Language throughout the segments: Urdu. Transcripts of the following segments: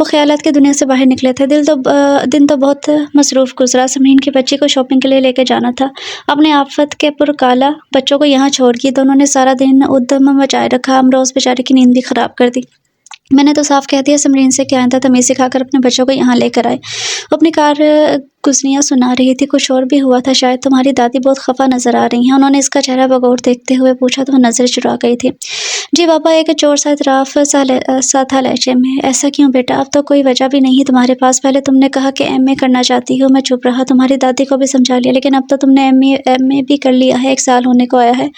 وہ خیالات کی دنیا سے باہر نکلے تھے۔ دن تو بہت مصروف گزرا۔ سمرین کی بچی کو شاپنگ کے لیے لے کے جانا تھا۔ اپنے آفت کے پرکالا بچوں کو یہاں چھوڑ کے دونوں نے سارا دن ادھم مچائے رکھا۔ امروز بیچارے کی نیند بھی خراب کر دی۔ میں نے تو صاف کہہ دیا سمرین سے کہ آئندہ تمیز سکھا کر اپنے بچوں کو یہاں لے کر آئے۔ وہ اپنی کار گزریاں سنا رہی تھی۔ کچھ اور بھی ہوا تھا شاید۔ تمہاری دادی بہت خفا نظر آ رہی ہیں، انہوں نے اس کا چہرہ بغور دیکھتے ہوئے پوچھا تو وہ نظر چرا گئی تھی۔ جی پاپا، ایک چور سا اعتراف سا تھا لہجے میں۔ ایسا کیوں بیٹا؟ اب تو کوئی وجہ بھی نہیں تمہارے پاس۔ پہلے تم نے کہا کہ ایم اے کرنا چاہتی ہو، میں چپ رہا، تمہاری دادی کو بھی سمجھا لیا، لیکن اب تو تم نے ایم اے بھی کر لیا ہے، 1 سال ہونے کو آیا ہے۔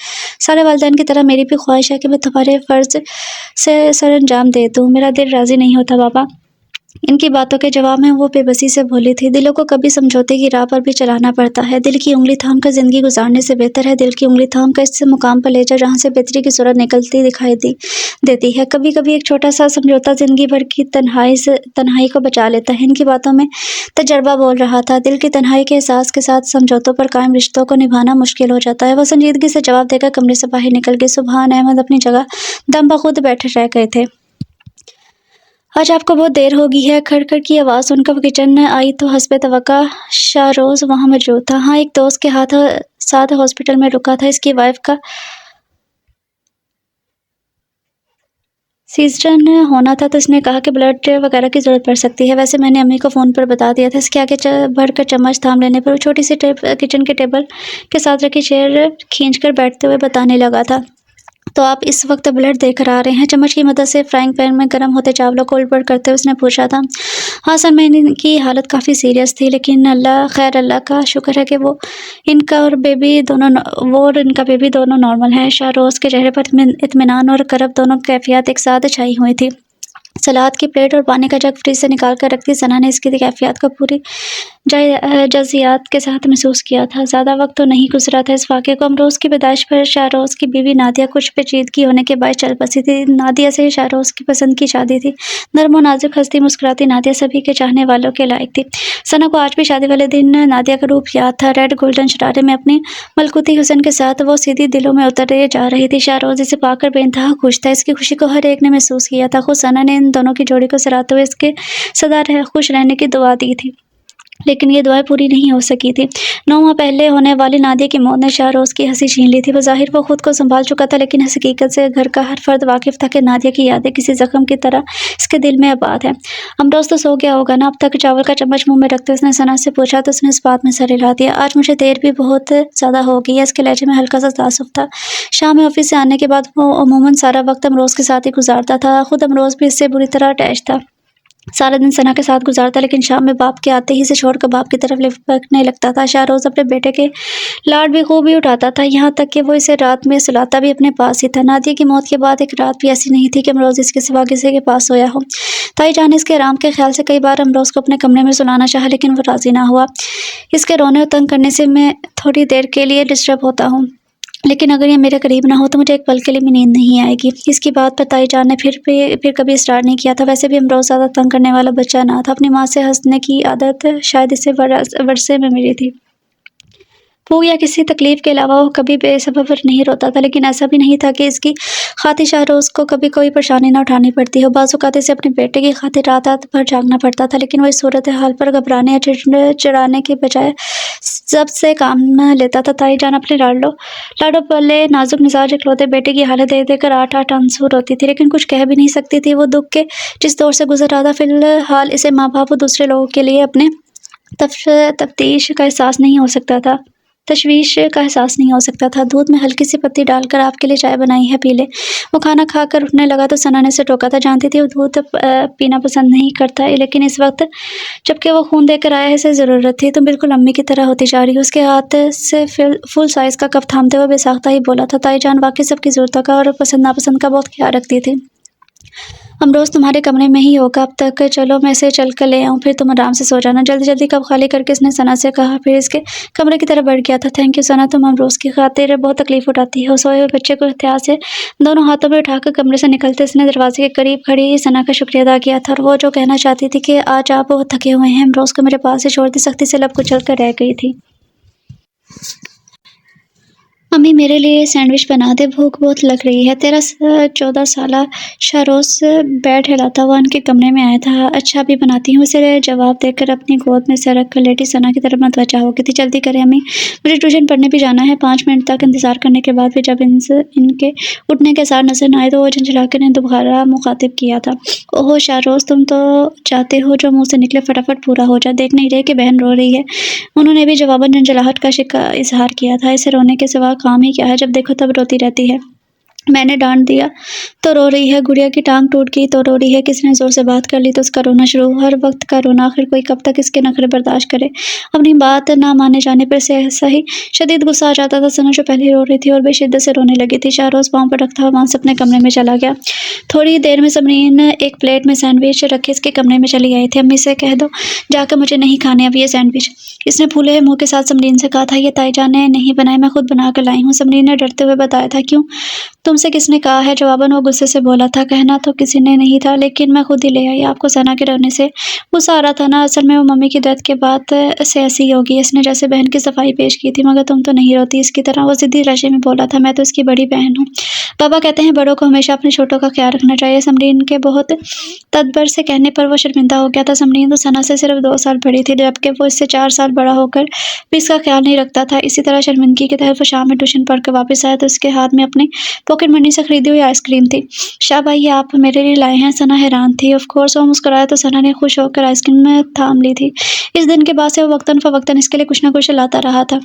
سارے والدین کی طرح میری بھی خواہش ہے کہ میں تمہارے فرض سے سر انجام دے دوں۔ میرا دل راضی نہیں ہوتا پاپا۔ ان کی باتوں کے جواب میں وہ بے بسی سے بولی تھی۔ دلوں کو کبھی سمجھوتے کی راہ پر بھی چلانا پڑتا ہے۔ دل کی انگلی تھام کر زندگی گزارنے سے بہتر ہے دل کی انگلی تھام کر اس مقام پر لے جا جہاں سے بہتری کی صورت نکلتی دکھائی دیتی ہے۔ کبھی کبھی ایک چھوٹا سا سمجھوتا زندگی بھر کی تنہائی کو بچا لیتا ہے۔ ان کی باتوں میں تجربہ بول رہا تھا۔ دل کی تنہائی کے احساس کے ساتھ سمجھوتوں پر قائم رشتوں کو نبھانا مشکل ہو جاتا ہے۔ وہ سنجیدگی سے جواب دے کر کمرے سے باہر نکل گئی۔ سبحان احمد اپنی جگہ دم بخود بیٹھے رہ گئے تھے۔ آج آپ کو بہت دیر ہو گئی ہے۔ کھڑ کھڑ کی آواز سن کر وہ کچن آئی تو حسب توقع شاہروز وہاں موجود تھا۔ ہاں، ایک دوست کے ساتھ ہاسپٹل میں رکا تھا۔ اس کی وائف کا سیزرین ہونا تھا تو اس نے کہا کہ بلڈ وغیرہ کی ضرورت پڑ سکتی ہے۔ ویسے میں نے امی کو فون پر بتا دیا تھا۔ اس کے آگے بڑھ کر چمچ تھام لینے پر وہ چھوٹی سی کچن کے ٹیبل کے ساتھ رکھی چیئر کھینچ کر بیٹھتے ہوئے بتانے لگا تھا۔ تو آپ اس وقت بلڈ دے کر آ رہے ہیں؟ چمچ کی مدد سے فرائنگ پین میں گرم ہوتے چاولوں کو الٹ پلٹ کرتے ہوئے اس نے پوچھا تھا۔ ہاں سر، میں ان کی حالت کافی سیریس تھی، لیکن اللہ کا شکر ہے کہ وہ ان کا بیبی دونوں نارمل ہیں۔ شاہروز کے چہرے پر اطمینان اور کرب دونوں کیفیات ایک ساتھ چھائی ہوئی تھی۔ سلاد کی پلیٹ اور پانی کا جگ فریج سے نکال کر رکھ دی۔ ثنا نے اس کی کیفیات کو پوری جزیات کے ساتھ محسوس کیا تھا۔ زیادہ وقت تو نہیں گزرا تھا اس واقعے کو۔ امروز کی پیدائش پر شاہروز کی بیوی نادیہ کچھ پیچیدگی ہونے کے باعث چل بسی تھی۔ نادیہ سے شاہروز کی پسند کی شادی تھی۔ نرم و نازک ہنستی مسکراتی نادیہ سبھی کے چاہنے والوں کے لائق تھی۔ ثنا کو آج بھی شادی والے دن نادیہ کا روپ یاد تھا۔ ریڈ گولڈن شرارے میں اپنی ملکوتی حسن کے ساتھ وہ سیدھی دلوں میں اترے جا رہی تھی۔ شاہروز اسے پا کر بے انتہا خوش تھا۔ اس کی خوشی کو ہر ایک نے محسوس کیا تھا۔ خود ثنا نے ان دونوں کی جوڑی کو سراہتے ہوئے اس کے سدا خوش رہنے کی دعا دی تھی، لیکن یہ دعائیں پوری نہیں ہو سکی تھی۔ 9 ماہ پہلے ہونے والی نادیہ کی موت نے شاہروز کی ہنسی چھین لی تھی۔ بظاہر وہ خود کو سنبھال چکا تھا، لیکن حقیقت سے گھر کا ہر فرد واقف تھا کہ نادیہ کی یادیں کسی زخم کی طرح اس کے دل میں آباد ہیں۔ امروز تو سو گیا ہوگا نا؟ اب تک چاول کا چمچ منہ میں رکھتے اس نے ثنا سے پوچھا تو اس نے اس بات میں سر ہلا دیا۔ آج مجھے دیر بھی بہت زیادہ ہو گئی ہے۔ اس کے لہجے میں ہلکا سا تعصب تھا۔ شام میں آفس سے آنے کے بعد وہ عموماً سارا وقت امروز کے ساتھ ہی گزارتا تھا۔ خود امروز بھی اس سے بری طرح اٹیچ تھا۔ سارا دن ثنا کے ساتھ گزارتا، لیکن شام میں باپ کے آتے ہی سے چھوڑ کر باپ کی طرف لپکنے لگتا تھا۔ شاہروز اپنے بیٹے کے لاڈ بھی خوب ہی اٹھاتا تھا، یہاں تک کہ وہ اسے رات میں سلاتا بھی اپنے پاس ہی تھا۔ نادیہ کی موت کے بعد ایک رات بھی ایسی نہیں تھی کہ امروز اس کے سوا کسی کے پاس سویا ہو۔ تائی جان نے اس کے آرام کے خیال سے کئی بار امروز کو اپنے کمرے میں سلانا چاہا، لیکن وہ راضی نہ ہوا۔ اس کے رونے اور تنگ کرنے سے میں تھوڑی دیر کے لیے ڈسٹرب ہوتا ہوں، لیکن اگر یہ میرے قریب نہ ہو تو مجھے ایک پل کے لیے بھی نیند نہیں آئے گی۔ اس کی بات پر تائی جان نے پھر کبھی اسٹارٹ نہیں کیا تھا۔ ویسے بھی امروز زیادہ تنگ کرنے والا بچہ نہ تھا۔ اپنی ماں سے ہنسنے کی عادت شاید اسے ورثے میں ملی تھی۔ پھوک یا کسی تکلیف کے علاوہ وہ کبھی بے سبب نہیں روتا تھا، لیکن ایسا بھی نہیں تھا کہ اس کی خاطر شاہروز کو کبھی کوئی پریشانی نہ اٹھانی پڑتی ہو۔ بعض اوقات اسے اپنے بیٹے کی خاطر رات بھر جاگنا پڑتا تھا، لیکن وہ اس صورتحال پر گھبرانے یا چڑانے کے بجائے ضبط سے کام لیتا تھا۔ تائی جان اپنے لاڈو پلے نازک مزاج اکلوتے بیٹے کی حالت دیکھ کر آٹھ آنسو روتی تھی، لیکن کچھ کہہ بھی نہیں سکتی تھی۔ وہ دکھ کے جس دور سے گزر رہا تھا، فی الحال اسے ماں باپ اور دوسرے لوگوں کے لیے اپنے تشویش کا احساس نہیں ہو سکتا تھا۔ دودھ میں ہلکی سی پتی ڈال کر آپ کے لیے چائے بنائی ہے، پی لے۔ وہ کھانا کھا کر اٹھنے لگا تو ثنا نے اسے ٹوکا تھا۔ جانتی تھی وہ دودھ پینا پسند نہیں کرتا، لیکن اس وقت جبکہ وہ خون دے کر آیا ہے اسے ضرورت تھی۔ تم بالکل امی کی طرح ہوتی جا رہی ہو۔ اس کے ہاتھ سے فل سائز کا کپ تھامتے ہوئے بے ساختہ ہی بولا تھا۔ تائی جان واقعی سب کی ضرورتوں کا اور پسند ناپسند کا بہت خیال رکھتی تھی۔ امروز تمہارے کمرے میں ہی ہوگا اب تک، چلو میں اسے چل کر لے آؤں، پھر تم آرام سے سو جانا۔ جلدی کپ خالی کر کے اس نے ثنا سے کہا، پھر اس کے کمرے کی طرف بڑھ گیا تھا۔ تھینک یو ثنا، تم امروز کی خاطر بہت تکلیف اٹھاتی ہو۔ سوئے ہوئے بچے کو احتیاط سے دونوں ہاتھوں میں اٹھا کر کمرے سے نکلتے اس نے دروازے کے قریب کھڑی ثنا کا شکریہ ادا کیا تھا، اور وہ جو کہنا چاہتی تھی کہ آج آپ بہت تھکے ہوئے ہیں، امروز کو میرے پاس ہی چھوڑ دی، سختی سے لب کچل کر رہ گئی تھی۔ امی میرے لیے سینڈوچ بنا دے، بھوک بہت لگ رہی ہے۔ 14 سالہ شاروز بیڈ ہلاتا ہوا ان کے کمرے میں آیا تھا۔ اچھا ابھی بناتی ہوں، اسے جواب دے کر اپنی گود میں سر رکھ کر لیٹی ثنا کی طرف متوجہ ہو گئی تھی۔ جلدی کریں امی، مجھے ٹیوشن پڑھنے بھی جانا ہے۔ 5 منٹ تک انتظار کرنے کے بعد بھی جب ان کے اٹھنے کے آثار نظر نہ آئے تو وہ جھنجھلا کر انہیں دوبارہ مخاطب کیا تھا۔ اوہو شاروز، تم تو چاہتے ہو جو منہ سے نکلے فٹافٹ پورا ہو جائے، دیکھ نہیں رہے کہ بہن رو رہی ہے؟ انہوں نے بھی جواباً جھنجھلاہٹ کا اظہار کیا تھا۔ اسے رونے کے سوا کام ہی کیا ہے، جب دیکھو تب روتی رہتی ہے۔ میں نے ڈانٹ دیا تو رو رہی ہے، گڑیا کی ٹانگ ٹوٹ گئی تو رو رہی ہے، کسی نے زور سے بات کر لی تو اس کا رونا شروع۔ ہر وقت کا رونا، آخر کوئی کب تک اس کے نخرے برداشت کرے؟ اپنی بات نہ مانے جانے پر اسے ایسا ہی شدید غصہ آ جاتا تھا۔ ثنا جو پہلے ہی رو رہی تھی اور بے شدت سے رونے لگی تھی، شاروز پاؤں پر رکھتا ہوا وہاں سے اپنے کمرے میں چلا گیا۔ تھوڑی دیر میں سمرین ایک پلیٹ میں سینڈوچ رکھے اس کے کمرے میں چلی آئی تھی۔ امی سے کہہ دو جا کر، مجھے نہیں کھانے اب یہ سینڈوچ، اس نے پھولے منہ کے ساتھ سمرین سے کہا تھا۔ یہ تائی جان نے نہیں بنائے، میں خود بنا کر لائی ہوں، سمرین نے ڈرتے ہوئے بتایا تھا۔ کیوں؟ تم سے کس نے کہا ہے؟ جواباً وہ غصے سے بولا تھا۔ کہنا تو کسی نے نہیں تھا، لیکن میں خود ہی لے آئی۔ آپ کو ثنا کے رونے سے غصہ آ رہا تھا نا؟ اصل میں وہ ممی کی ڈیتھ کے بعد سے ایسی ہی ہوگی، اس نے جیسے بہن کی صفائی پیش کی تھی، مگر تم تو نہیں روتی اس کی طرح، وہ ضدی لہجے میں بولا تھا۔ میں تو اس کی بڑی بہن ہوں، بابا کہتے ہیں بڑوں کو ہمیشہ اپنے چھوٹوں کا خیال رکھنا چاہیے۔ سمرین کے بہت تدبر سے کہنے پر وہ شرمندہ ہو گیا تھا۔ سمرین تو ثنا سے صرف 2 سال بڑی تھی، جبکہ وہ اس سے 4 سال بڑا ہو کر بھی اس کا خیال نہیں رکھتا تھا۔ اسی طرح شرمندگی کے تحت وہ شام میں ٹیوشن پڑھ کر واپس آیا تو اس کے ہاتھ میں اپنی پاکٹ منی سے خریدی ہوئی آئس کریم تھی۔ شاہ بھائی، یہ آپ میرے لیے لائے ہیں؟ ثنا حیران تھی۔ آف کورس، وہ مسکرایا تو ثنا نے خوش ہو کر آئس کریم تھام لی تھی۔ اس دن کے بعد سے وہ وقتاً فوقتاً اس کے لیے کچھ نہ کچھ لاتا رہا تھا۔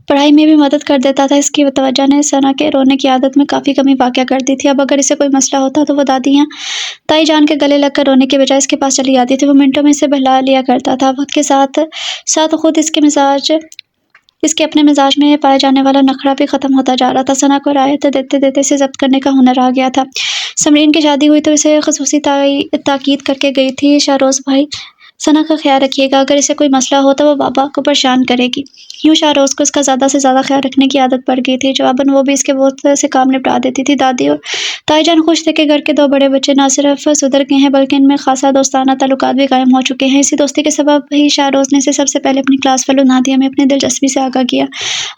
پڑھائی میں بھی مدد کر دیتا تھا۔ اس کی توجہ نے ثنا کے رونے کی عادت میں کافی کمی واقع کر دی تھی۔ اب اگر اسے کوئی مسئلہ ہوتا تو وہ دادی یا تائی جان کے گلے لگ کر رونے کے بجائے اس کے پاس چلی آتی تھی۔ وہ منٹوں میں اسے بہلا لیا کرتا تھا۔ وقت کے ساتھ ساتھ خود اس کے اپنے مزاج میں پائے جانے والا نخرہ بھی ختم ہوتا جا رہا تھا۔ ثنا کو رعایت دیتے دیتے اسے ضبط کرنے کا ہنر آ گیا تھا۔ سمرین کی شادی ہوئی تو اسے خصوصی تاکید کر کے گئی تھی، شاروز بھائی ثنا کا خیال رکھیے گا، اگر اسے کوئی مسئلہ ہو تو وہ بابا کو پریشان کرے گی۔ یوں شاروز کو اس کا زیادہ سے زیادہ خیال رکھنے کی عادت پڑ گئی تھی۔ جواباً وہ بھی اس کے بہت سے کام نپٹا دیتی تھی۔ دادی اور تائی جان خوش تھے کہ گھر کے 2 بڑے بچے نہ صرف سدھر گئے ہیں بلکہ ان میں خاصا دوستانہ تعلقات بھی قائم ہو چکے ہیں۔ اسی دوستی کے سبب ہی شاروز نے اسے سب سے پہلے اپنی کلاس فیلو نادیہ میں اپنی دلچسپی سے آگاہ کیا۔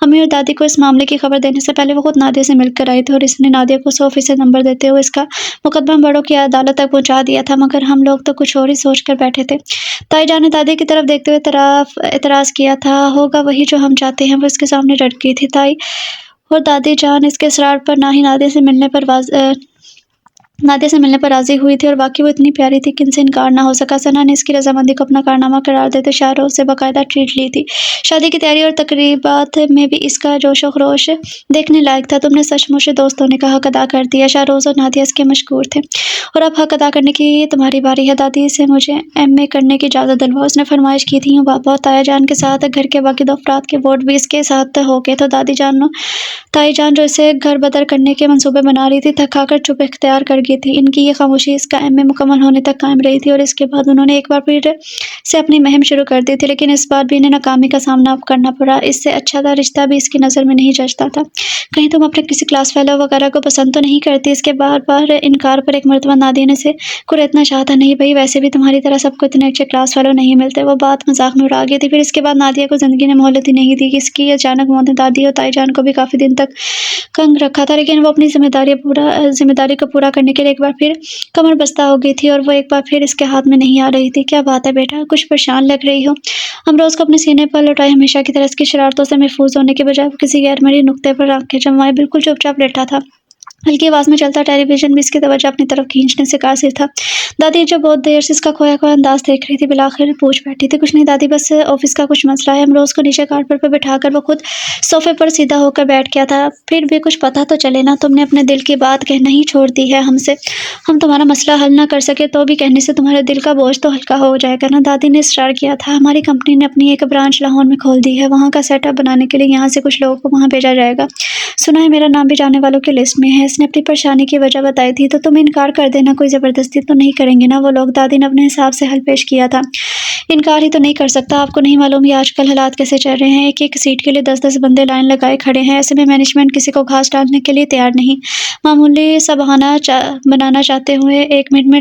امی اور دادی کو اس معاملے کی خبر دینے سے پہلے وہ خود نادیہ سے مل کر آئی تھی اور اس نے نادیہ کو 100% نمبر دیتے ہوئے اس کا مقدمہ بڑوں کی عدالت تک پہنچا دیا تھا، مگر ہم لوگ تو کچھ اور ہی سوچ کر بیٹھے تھے۔ تائی جان نے دادی کی طرف دیکھتے ہوئے اعتراض کیا تھا۔ ہوگا وہی جو ہم چاہتے ہیں، وہ اس کے سامنے ڈٹ گئی تھی۔ تائی اور دادی جان اس کے اصرار پر نہ ہی نادیہ سے ملنے پر راضی ہوئی تھی، اور واقعی وہ اتنی پیاری تھی کہ ان سے انکار نہ ہو سکا۔ ثنا نے اس کی رضامندی کو اپنا کارنامہ قرار دیتے شاروز سے باقاعدہ ٹریٹ لی تھی۔ شادی کی تیاری اور تقریبات میں بھی اس کا جوش و خروش دیکھنے لائق تھا۔ تم نے سچ مچ دوست ہونے کا حق ادا کر دیا۔ شاروز اور نادیہ اس کے مشکور تھے، اور اب حق ادا کرنے کی تمہاری باری ہے۔ دادی سے مجھے ایم اے کرنے کی اجازت دلواؤ، اس نے فرمائش کی تھی۔ یوں بابا اور تائی جان کے ساتھ گھر کے باقی 2 افراد کے ووٹ بھی اس کے ساتھ ہو گئے تو تائی جان جو اسے گھر بدر کرنے کے منصوبے بنا رہی تھی، تھک کر چپ اختیار کر گئی تھی۔ ان کی یہ خاموشی اس کا ایم اے مکمل ہونے تک قائم رہی تھی، اور اس کے بعد انہوں نے ایک بار پھر سے اپنی مہم شروع کر دی تھی، لیکن اس بار بھی انہیں ناکامی کا سامنا کرنا پڑا۔ اس سے اچھا تھا رشتہ بھی اس کی نظر میں نہیں جچتا تھا۔ کہیں تم اپنے کسی کلاس فیلو وغیرہ کو پسند تو نہیں کرتی؟ اس کے بار بار انکار پر ایک مرتبہ نادیہ نے اسے کریدنا چاہا تھا۔ نہیں بھائی، ویسے بھی تمہاری طرح سب کو اتنے اچھے کلاس فیلو نہیں ملتے۔ وہ بات مذاق میں اڑا گئی تھی۔ پھر اس کے بعد نادیہ کو زندگی نے مہلت ہی نہیں دی کہ اس کی اچانک موت نے دادی اور تائی جان کو بھی کافی دن تک کنگ رکھا تھا، لیکن وہ اپنی ذمہ داری کو پورا کرنے کے لیے ایک بار پھر کمر بستہ ہو گئی تھی، اور وہ ایک بار پھر اس کے ہاتھ میں نہیں آ رہی تھی۔ کیا بات ہے بیٹا، کچھ پریشان لگ رہی ہو؟ امروز کو اپنے سینے پر لٹائے ہمیشہ کی طرح اس کی شرارتوں سے محفوظ ہونے کے بجائے وہ کسی غیر مرئی نقطے پر آنکھیں جمائے بالکل چپ چاپ لیٹا تھا۔ ہلکی آواز میں چلتا ٹیلی ویژن بھی اس کی توجہ اپنی طرف کھینچنے سے قاصر تھا۔ دادی جو بہت دیر سے اس کا کھویا کھویا انداز دیکھ رہی تھی، بالآخر پوچھ بیٹھی تھی۔ کچھ نہیں دادی، بس آفس کا کچھ مسئلہ ہے۔ امروز کو نیچے کارپٹ پر بٹھا کر وہ خود صوفے پر سیدھا ہو کر بیٹھ گیا تھا۔ پھر بھی کچھ پتہ تو چلے نا، تم نے اپنے دل کی بات کہنا ہی چھوڑ دی ہے ہم سے۔ ہم تمہارا مسئلہ حل نہ کر سکے تو بھی کہنے سے تمہارے دل کا بوجھ تو ہلکا ہو جائے گا نا، دادی نے اصرار کیا تھا۔ ہماری کمپنی نے اپنی ایک برانچ لاہور میں کھول دی ہے، وہاں کا سیٹ اپ بنانے کے لیے یہاں سے کچھ لوگوں کو وہاں بھیجا جائے گا۔ سنا ہے میرا نام بھی جانے والوں کی لسٹ میں ہے۔ اس نے اپنی پریشانی کی وجہ بتائی تھی۔ تو تم انکار کر دینا، کوئی زبردستی تو نہیں کریں گے نا وہ لوگ؟ دادی نے اپنے حساب سے حل پیش کیا تھا۔ انکار ہی تو نہیں کر سکتا، آپ کو نہیں معلوم یہ آج کل حالات کیسے چل رہے ہیں؟ ایک ایک سیٹ کے لیے 10 بندے لائن لگائے کھڑے ہیں، ایسے میں مینجمنٹ کسی کو گھاس ڈالنے کے لیے تیار نہیں۔ معمولی سا بہانہ بنانا چاہتے ہوئے 1 منٹ میں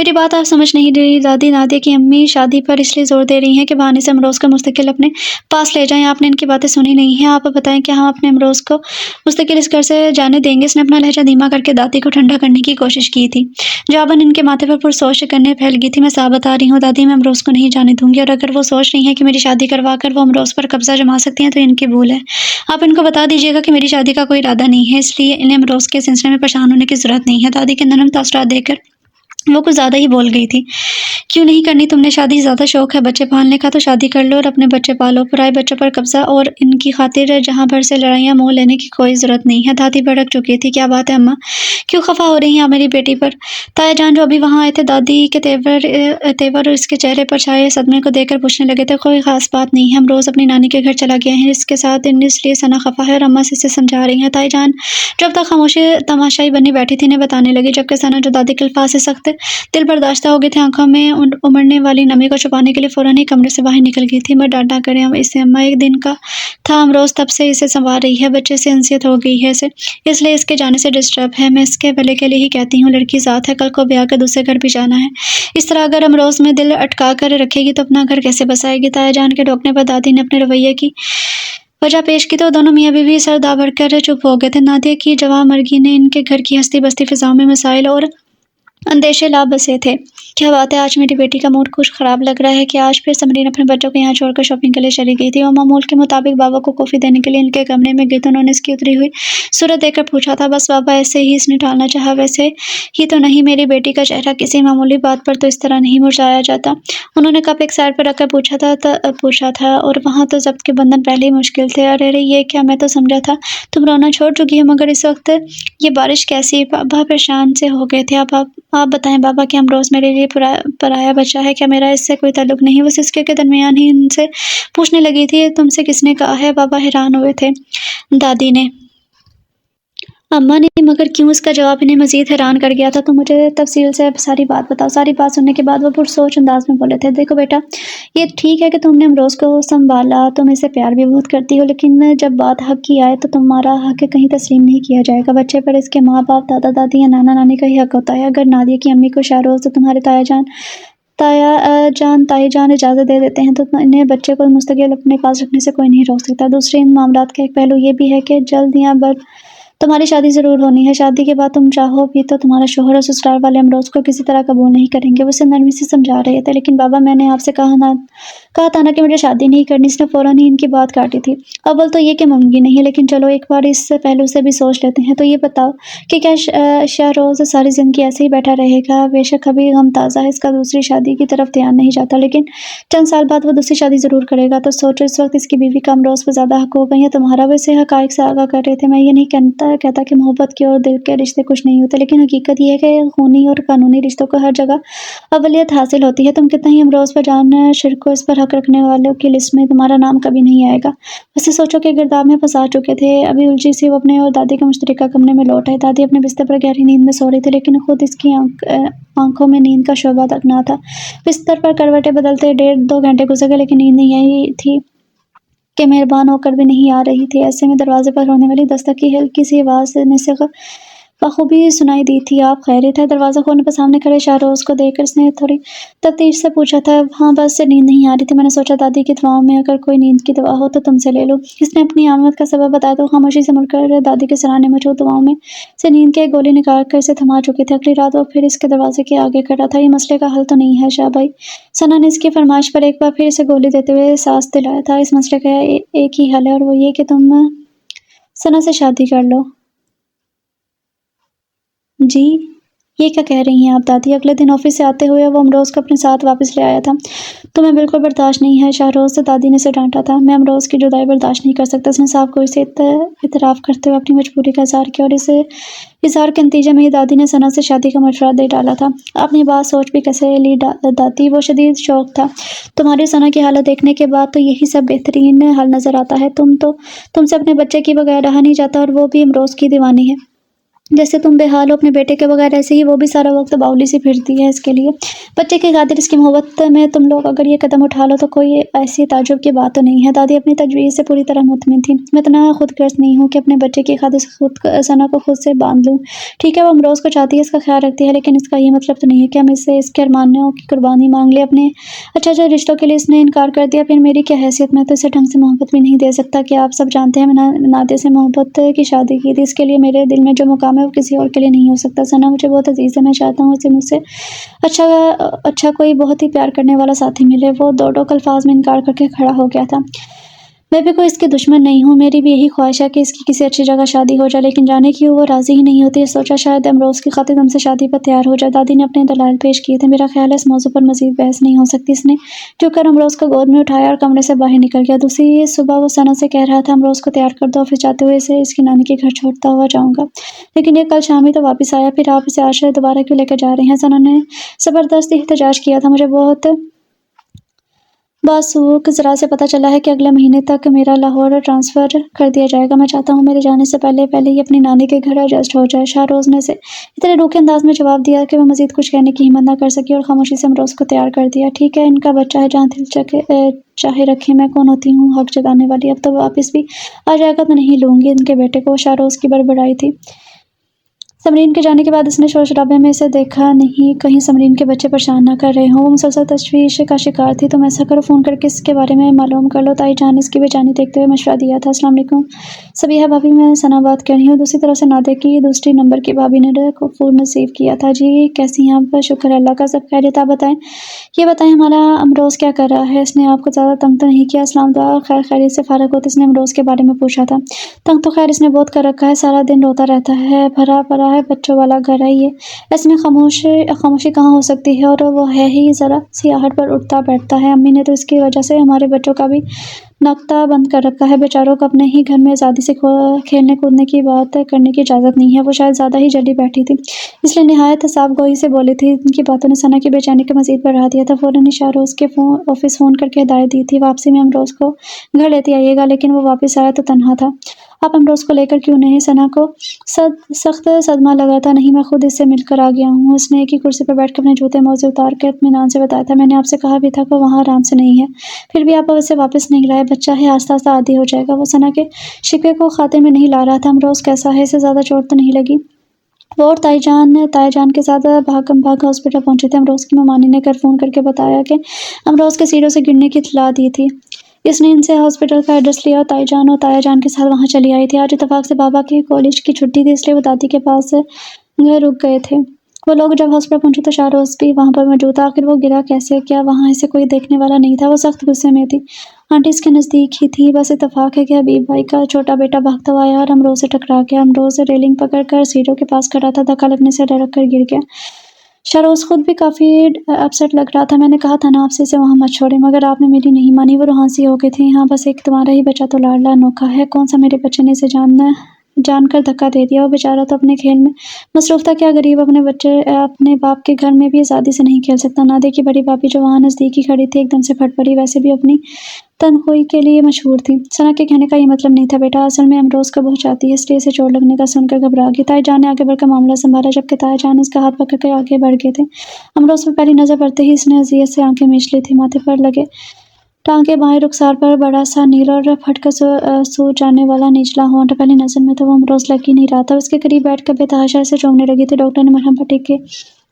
میری بات آپ سمجھ نہیں رہی دادی۔ نادیہ کی امی شادی پر اس لیے زور دے رہی ہیں کہ بہانے سے امروز کو مستقل اپنے پاس لے جائیں۔ آپ نے ان کی باتیں سنی نہیں ہیں۔ آپ بتائیں کہ ہم اپنے امروز کو مستقل اس گھر سے جانے دیں گے؟ اس نے اپنا لہجہ دھیما کر کے دادی کو ٹھنڈا کرنے کی کوشش کی تھی۔ جواباً ان کے ماتھے پر پرسوچ شکنیں پھیل گئی تھی۔ میں صاف بتا رہی ہوں دادی، میں امروز کو نہیں جانے دوں گی، اور اگر وہ سوچ رہی ہیں کہ میری شادی کروا کر وہ امروز پر قبضہ جما سکتی ہیں تو ان کی بھول ہے۔ آپ ان کو بتا دیجیے گا کہ میری شادی کا کوئی ارادہ نہیں ہے، اس لیے انہیں امروز کے سلسلے میں پریشان ہونے کی ضرورت نہیں ہے۔ دادی کے نرم تاثرات دیکھ کر وہ کچھ زیادہ ہی بول گئی تھی۔ کیوں نہیں کرنی تم نے شادی؟ زیادہ شوق ہے بچے پالنے کا تو شادی کر لو اور اپنے بچے پالو۔ پرائے بچوں پر قبضہ اور ان کی خاطر جہاں بھر سے لڑائیاں مول لینے کی کوئی ضرورت نہیں ہے۔ دادی بھڑک چکی تھی۔ کیا بات ہے اماں، کیوں خفا ہو رہی ہیں آپ میری بیٹی پر؟ تایا جان جو ابھی وہاں آئے تھے دادی کے تیور اور اس کے چہرے پر چھائے صدمے کو دیکھ کر پوچھنے لگے تھے۔ کوئی خاص بات نہیں ہے، امروز اپنی نانی کے گھر چلا گیا ہے، اس کے ساتھ اس لیے ثنا خفا ہے، اور اماں اسے سمجھا رہی ہیں۔ تائی جان جو اب تک خاموشی تماشائی بنی بیٹھی تھی انہیں بتانے لگی، جبکہ ثنا جو دادی کے الفاظ سے سخت دل برداشتہ ہو گئی تھی، آنکھوں میں امڑنے والی نمی کو چھپانے کے لیے فوراً ہی کمرے سے باہر نکل گئی تھی۔ مت ڈانٹا کریں اسے اماں، ایک دن کا تھا، امروز تب سے اسے سنبھال رہی ہے، بچے سے انسیت ہو گئی ہے اسے، اس لیے اس کے جانے سے ڈسٹرب ہے۔ میں اس کے بھلے کے لیے ہی کہتی ہوں، لڑکی ذات ہے، کل کو بیاہ کر دوسرے گھر بھی جانا ہے، اس طرح اگر امروز میں دل اٹکا کر رکھے گی تو اپنا گھر کیسے بسائے گی؟ تایا جان کے ٹوکنے پر دادی نے اپنے رویے کی وجہ پیش کی تو دونوں میاں بیوی سر دابڑ کر چپ ہو گئے تھے۔ نادیہ کی جواں مرگی نے ان کے گھر کی ہستی بستی فضاؤں میں مسائل اور اندیشے لا بسے تھے۔ کیا بات ہے، آج میری بیٹی کا موڈ کچھ خراب لگ رہا ہے کہ آج پھر سمرین اپنے بچوں کو یہاں چھوڑ کر شاپنگ کے لیے چلی گئی تھی؟ وہ معمول کے مطابق بابا کو کافی دینے کے لیے ان کے کمرے میں گئی تو انہوں نے اس کی اتری ہوئی صورت دیکھ کر پوچھا تھا، بس بابا ایسے ہی اس نے ٹالنا چاہا؟ ویسے ہی تو نہیں، میری بیٹی کا چہرہ کسی معمولی بات پر تو اس طرح نہیں مرجھایا جاتا۔ انہوں نے کپ ایک سائڈ پر رکھ کر پوچھا تھا، اور وہاں تو ضبط کے بندھن پہلے ہی مشکل تھے۔ ارے یہ کیا، میں تو سمجھا تھا تم رونا چھوڑ چکی ہو، مگر اس وقت یہ بارش کیسی؟ بابا پریشان سے ہو گئے تھے۔ آپ بتائیں بابا کہ امروز میرے لیے پرایا بچہ ہے، کیا میرا اس سے کوئی تعلق نہیں؟ وہ سسکے کے درمیان ہی ان سے پوچھنے لگی تھی، تم سے کس نے کہا ہے؟ بابا حیران ہوئے تھے۔ دادی نے، اماں نے، مگر کیوں؟ اس کا جواب انہیں مزید حیران کر گیا تھا۔ تم مجھے تفصیل سے ساری بات بتاؤ۔ ساری بات سننے کے بعد وہ پرسوچ انداز میں بولے تھے، دیکھو بیٹا، یہ ٹھیک ہے کہ تم نے امروز کو سنبھالا، تم اسے پیار بھی بہت کرتی ہو، لیکن جب بات حق کی آئے تو تمہارا حق کہیں تسلیم نہیں کیا جائے گا۔ بچے پر اس کے ماں باپ، دادا دادی یا نانا نانی کا ہی حق ہوتا ہے۔ اگر نادیہ کی امی کو شہروز تو تمہارے تائی جان اجازت دے دیتے ہیں تو انہیں بچے کو مستقل اپنے پاس رکھنے سے کوئی نہیں روک سکتا۔ دوسرے ان معاملات کا ایک پہلو یہ بھی ہے کہ جلد یا بد تمہاری شادی ضرور ہونی ہے۔ شادی کے بعد تم چاہو بھی تو تمہارا شوہر اور سسرال والے امروز کو کسی طرح قبول نہیں کریں گے۔ وہ اسے نرمی سے سمجھا رہے تھے، لیکن بابا میں نے آپ سے کہا تھا نا کہ مجھے شادی نہیں کرنی۔ اس نے فوراً ہی ان کی بات کاٹی تھی۔ اول تو یہ کہ ممکن نہیں، لیکن چلو ایک بار اس پہلو سے بھی سوچ لیتے ہیں۔ تو یہ بتاؤ کہ کیا شہروز ساری زندگی ایسے ہی بیٹھا رہے گا؟ بے شک ابھی غم تازہ ہے، اس کا دوسری شادی کی طرف دھیان نہیں جاتا، لیکن چند سال بعد وہ دوسری شادی ضرور کرے گا۔ تو سوچو، اس وقت اس کی بیوی کا امروز پر زیادہ حق ہوگا یا تمہارا؟ وہ اسے حقائق سے آگاہ کر رہے تھے۔ میں یہ نہیں کہتا کہ محبت کے اور دل کے رشتے کچھ نہیں ہوتے، لیکن حقیقت یہ ہے کہ خونی اور قانونی رشتوں کو ہر جگہ اولویت حاصل ہوتی ہے۔ تم کتنا ہی امروز پر جان چھڑکو، اس پر حق رکھنے والوں کی لسٹ میں تمہارا نام کبھی نہیں آئے گا۔ ویسے سوچو کہ گرداب میں پھنسا چکے تھے۔ ابھی الجھی سی وہ اپنے اور دادی کے مشترکہ کمرے میں لوٹ آئی۔ دادی اپنے بستر پر گہری نیند میں سو رہی تھی، لیکن خود اس کی آنکھوں میں نیند کا شعبہ تک نہ تھا۔ بستر پر کروٹیں بدلتے 1.5-2 گھنٹے گزر گئے، لیکن نیند نہیں آئی تھی کہ مہربان ہو کر بھی نہیں آ رہی تھی۔ ایسے میں دروازے پر ہونے والی دستک کی ہلکی سی آواز سے بخوبی سنائی دی تھی۔ آپ خیریت ہے؟ دروازہ کھولنے پر سامنے کھڑے شہروز کو دیکھ کر اس نے تھوڑی تفتیش سے پوچھا تھا۔ ہاں، بس نیند نہیں آ رہی تھی، میں نے سوچا دادی کی دعاؤں میں اگر کوئی نیند کی دوا ہو تو تم سے لے لوں۔ اس نے اپنی آمد کا سبب بتایا تو خاموشی سے مڑ کر دادی کے سرانے مشہور دواؤں میں سے نیند کی ایک گولی نکال کر اسے تھما چکی تھی۔ اگلی رات وہ پھر اس کے دروازے کے آگے کھڑا تھا۔ یہ مسئلے کا حل تو نہیں ہے شاہ بھائی؟ ثنا نے اس کی فرمائش پر ایک بار پھر اسے گولی دیتے ہوئے سانس دلایا تھا۔ اس مسئلے کا ایک ہی حل ہے، اور وہ یہ کہ تم ثنا سے شادی کر لو۔ جی، یہ کیا کہہ رہی ہیں آپ دادی؟ اگلے دن آفس سے آتے ہوئے وہ امروز کو اپنے ساتھ واپس لے آیا تھا۔ تمہیں بالکل برداشت نہیں ہے شہروز؟ دادی نے اسے ڈانٹا تھا۔ میں امروز کی جدائی برداشت نہیں کر سکتا۔ اس نے صاف گوئی سے اعتراف کرتے ہوئے اپنی مجبوری کا اظہار کیا، اور اس اظہار کے نتیجے میں ہی دادی نے ثنا سے شادی کا مشورہ دے ڈالا تھا۔ آپ نے یہ بات سوچ بھی کیسے لی دادی؟ وہ شدید شوق تھا۔ تمہاری ثنا کی حالت دیکھنے کے بعد تو یہی سب بہترین حل نظر آتا ہے۔ تم سے اپنے بچے کی بغیر رہا نہیں جاتا، اور وہ بھی امروز کی دیوانی ہے۔ جیسے تم بے حال ہو اپنے بیٹے کے بغیر، ایسے ہی وہ بھی سارا وقت باؤلی سی پھرتی ہے اس کے لیے۔ بچے کی خاطر اس کی محبت میں تم لوگ اگر یہ قدم اٹھا لو تو کوئی ایسی تعجب کی بات تو نہیں ہے۔ دادی اپنی تجویز سے پوری طرح مطمئن تھی۔ میں اتنا خود غرض نہیں ہوں کہ اپنے بچے کی خاطر ثنا کو خود سے باندھ لوں۔ ٹھیک ہے وہ امروز کو چاہتی ہے، اس کا خیال رکھتی ہے، لیکن اس کا یہ مطلب تو نہیں ہے کہ ہم اس سے اس کے ارمانوں کی قربانی مانگ لیں۔ اپنے اچھے رشتوں کے لیے اس نے انکار کر دیا، پھر میری کیا حیثیت؟ میں تو اسے ڈھنگ سے محبت بھی نہیں دے سکتا کہ آپ سب جانتے ہیں میں نادے سے محبت کی شادی کی تھی۔ اس کے لیے میرے دل میں جو مقام ہے وہ کسی اور کے لیے نہیں ہو سکتا۔ ثنا مجھے بہت عزیز ہے، میں چاہتا ہوں اسے مجھ سے اچھا کوئی بہت ہی پیار کرنے والا ساتھی ملے۔ وہ دو ٹوک الفاظ میں انکار کر کے کھڑا ہو گیا تھا۔ میں بھی کوئی اس کی دشمن نہیں ہوں، میری بھی یہی خواہش ہے کہ اس کی کسی اچھی جگہ شادی ہو جائے، لیکن جانے کیوں وہ راضی ہی نہیں ہوتی۔ سوچا شاید امروز کی خاطر تم سے شادی پر تیار ہو جائے۔ دادی نے اپنے دلائل پیش کیے تھے۔ میرا خیال ہے اس موضوع پر مزید بحث نہیں ہو سکتی۔ اس نے جھک کر امروز کو گود میں اٹھایا اور کمرے سے باہر نکل گیا۔ دوسری صبح وہ ثنا سے کہہ رہا تھا امروز کو تیار کر دو، آفس جاتے ہوئے اسے اس کی نانی کے گھر چھوڑتا ہوا جاؤں گا، لیکن یہ کل شام ہی تو واپس آیا، پھر آپ اسے آج دوبارہ کیوں لے کر جا رہے ہیں؟ ثنا نے زبردست احتجاج کیا تھا۔ مجھے بہت باسوق ذرا سے پتہ چلا ہے کہ اگلے مہینے تک میرا لاہور ٹرانسفر کر دیا جائے گا۔ میں چاہتا ہوں میرے جانے سے پہلے ہی اپنی نانی کے گھر ایڈجسٹ ہو جائے۔ شاہروز نے اسے اتنے روکھے انداز میں جواب دیا کہ وہ مزید کچھ کہنے کی ہمت نہ کر سکی اور خاموشی سے امروز کو تیار کر دیا۔ ٹھیک ہے، ان کا بچہ ہے، جہاں دل چاہے رکھیں، میں کون ہوتی ہوں حق جتانے والی؟ اب تو واپس بھی آ جائے گا تو نہیں لوں گی ان کے بیٹے کو، شاہروز کی بڑبڑائی تھی۔ سمرین کے جانے کے بعد اس نے شور شرابے میں اسے دیکھا نہیں، کہیں سمرین کے بچے پریشان نہ کر رہے ہوں۔ وہ مسلسل تشویش کا شکار تھی۔ تم ایسا کرو، فون کر کے اس کے بارے میں معلوم کر لو۔ تائی جان نے اس کی بے چینی دیکھتے ہوئے مشورہ دیا تھا۔ السلام علیکم صبیحہ بھابی، میں ثنا بات کر رہی ہوں۔ دوسری طرف سے نادے کی دوسری نمبر کی بھابی نے فون ریسیو کیا تھا۔ جی کیسی ہیں آپ؟ شکر اللہ کا، سب خیریت، آپ بتائیں۔ یہ بتائیں ہمارا امروز کیا کر رہا ہے؟ اس نے آپ کو زیادہ تنگ تو نہیں کیا؟ اسلام دعا خیر خیریت سے فارغ ہوتے اس نے امروز کے بارے میں پوچھا تھا۔ تنگ تو خیر اس نے بہت کر رکھا ہے، سارا دن روتا رہتا ہے، بھرا پڑا ہے بچوں والا گھر ہے یہ، ایسے میں خاموشی کہاں ہو سکتی ہے؟ اور وہ ہے ہی ذرا سی آہٹ پر اٹھتا بیٹھتا ہے۔ امی نے تو اس کی وجہ سے ہمارے بچوں کا بھی ناختہ بند کر رکھا ہے، بیچاروں کو اپنے ہی گھر میں آزادی سے کھیلنے کودنے کی بات کرنے کی اجازت نہیں ہے۔ وہ شاید زیادہ ہی جلی بیٹھی تھی، اس لیے نہایت حساب گوئی سے بولی تھی۔ ان کی باتوں نے ثنا کی بے چینی کو مزید بڑھا دیا تھا۔ فوراً ہی شاہروز کے آفس فون کر کے ہدایت دی تھی، واپسی میں امروز کو گھر لیتے آئیے گا، لیکن وہ واپس آیا تو تنہا تھا۔ آپ امروز کو لے کر کیوں نہیں؟ ثنا کو سخت صدمہ لگا تھا۔ نہیں، میں خود اس سے مل کر آ گیا ہوں۔ اس نے ایک ہی کرسی پر بیٹھ کر اپنے جوتے موزے اتار کے اطمینان سے بتایا تھا۔ میں نے آپ سے کہا بھی تھا کہ وہاں آرام سے نہیں ہے، پھر بھی آپ اسے واپس نہیں لائے۔ بچہ ہے، آہستہ آہستہ عادی ہو جائے گا۔ وہ ثنا کے شکوے کو خاطر میں نہیں لا رہا تھا۔ امروز کیسا ہے؟ اسے زیادہ چوٹ تو نہیں لگی؟ وہ اور تائی جان کے ساتھ بھاگ ہاسپٹل پہنچے تھے۔ امروز کی ممانی نے گھر فون کر کے بتایا کہ امروز کے سیڑھیوں سے گرنے کی اطلاع دی تھی۔ اس نے ان سے ہاسپٹل کا ایڈریس لیا اور تائی جان اور تایا جان کے ساتھ وہاں چلی آئی تھی۔ آج اتفاق سے بابا کی کالج کی چھٹی تھی، اس لیے وہ دادی کے پاس گھر رک گئے تھے۔ وہ لوگ جب ہاسپٹل پہنچے تو شاہروز بھی وہاں پر موجود تھا۔ آخر وہ گرا کیسے؟ کیا وہاں اسے کوئی دیکھنے والا نہیں تھا؟ وہ سخت غصے میں تھی۔ آنٹی اس کے نزدیک ہی تھی، بس اتفاق ہے کہ حبیب بھائی کا چھوٹا بیٹا بھاگتا ہوا آیا اور امروز سے ٹکرا گیا۔ امروز ریلنگ پکڑ کر سیڑھیوں کے پاس کھڑا تھا، دھکا لگنے سے ڈھڑک کر گر گیا۔ شاہروز خود بھی کافی اپسیٹ لگ رہا تھا۔ میں نے کہا تھا نا آپ سے اسے وہاں مت چھوڑیں، مگر آپ نے میری نہیں مانی۔ وہ روحانسی ہو گئی تھی۔ ہاں بس ایک تمہارا ہی بچہ تو لاڈلا انوکھا ہے، کون سا میرے بچے نے اسے جان کر دھکا دے دیا؟ وہ بیچارہ تو اپنے کھیل میں مصروف تھا، کیا غریب اپنے باپ کے گھر میں بھی آزادی سے نہیں کھیل سکتا؟ نادے کی بڑی بھابی جو وہاں نزدیک ہی کھڑی تھی ایک دم سے پھٹ پڑی، ویسے بھی اپنی تنخواہی کے لیے مشہور تھی۔ ثنا کے کہنے کا یہ مطلب نہیں تھا بیٹا، اصل میں امروز کو بہت چاہتی ہے، اس لیے اسے چوٹ لگنے کا سن کر گھبرا گئی۔ تائی جان نے آگے بڑھ کر معاملہ سنبھالا، جبکہ تایا جان اس کا ہاتھ پکڑ کر آگے بڑھ گئے تھے۔ امروز پر پہلی نظر پڑتے ہی اس نے اذیت سے آنکھیں میچ لی تھی۔ ماتھے پر لگے ٹانکے، بائیں رخسار پر بڑا سا نیل اور پھٹ کر سوج جانے والا نچلا ہونٹ، پہلی نظر میں تو وہ امروز لگ ہی نہیں رہا تھا۔ اس کے قریب بیٹھ کر بے تحاشا اسے چومنے لگی تھی۔ ڈاکٹر نے مرہم پٹی کی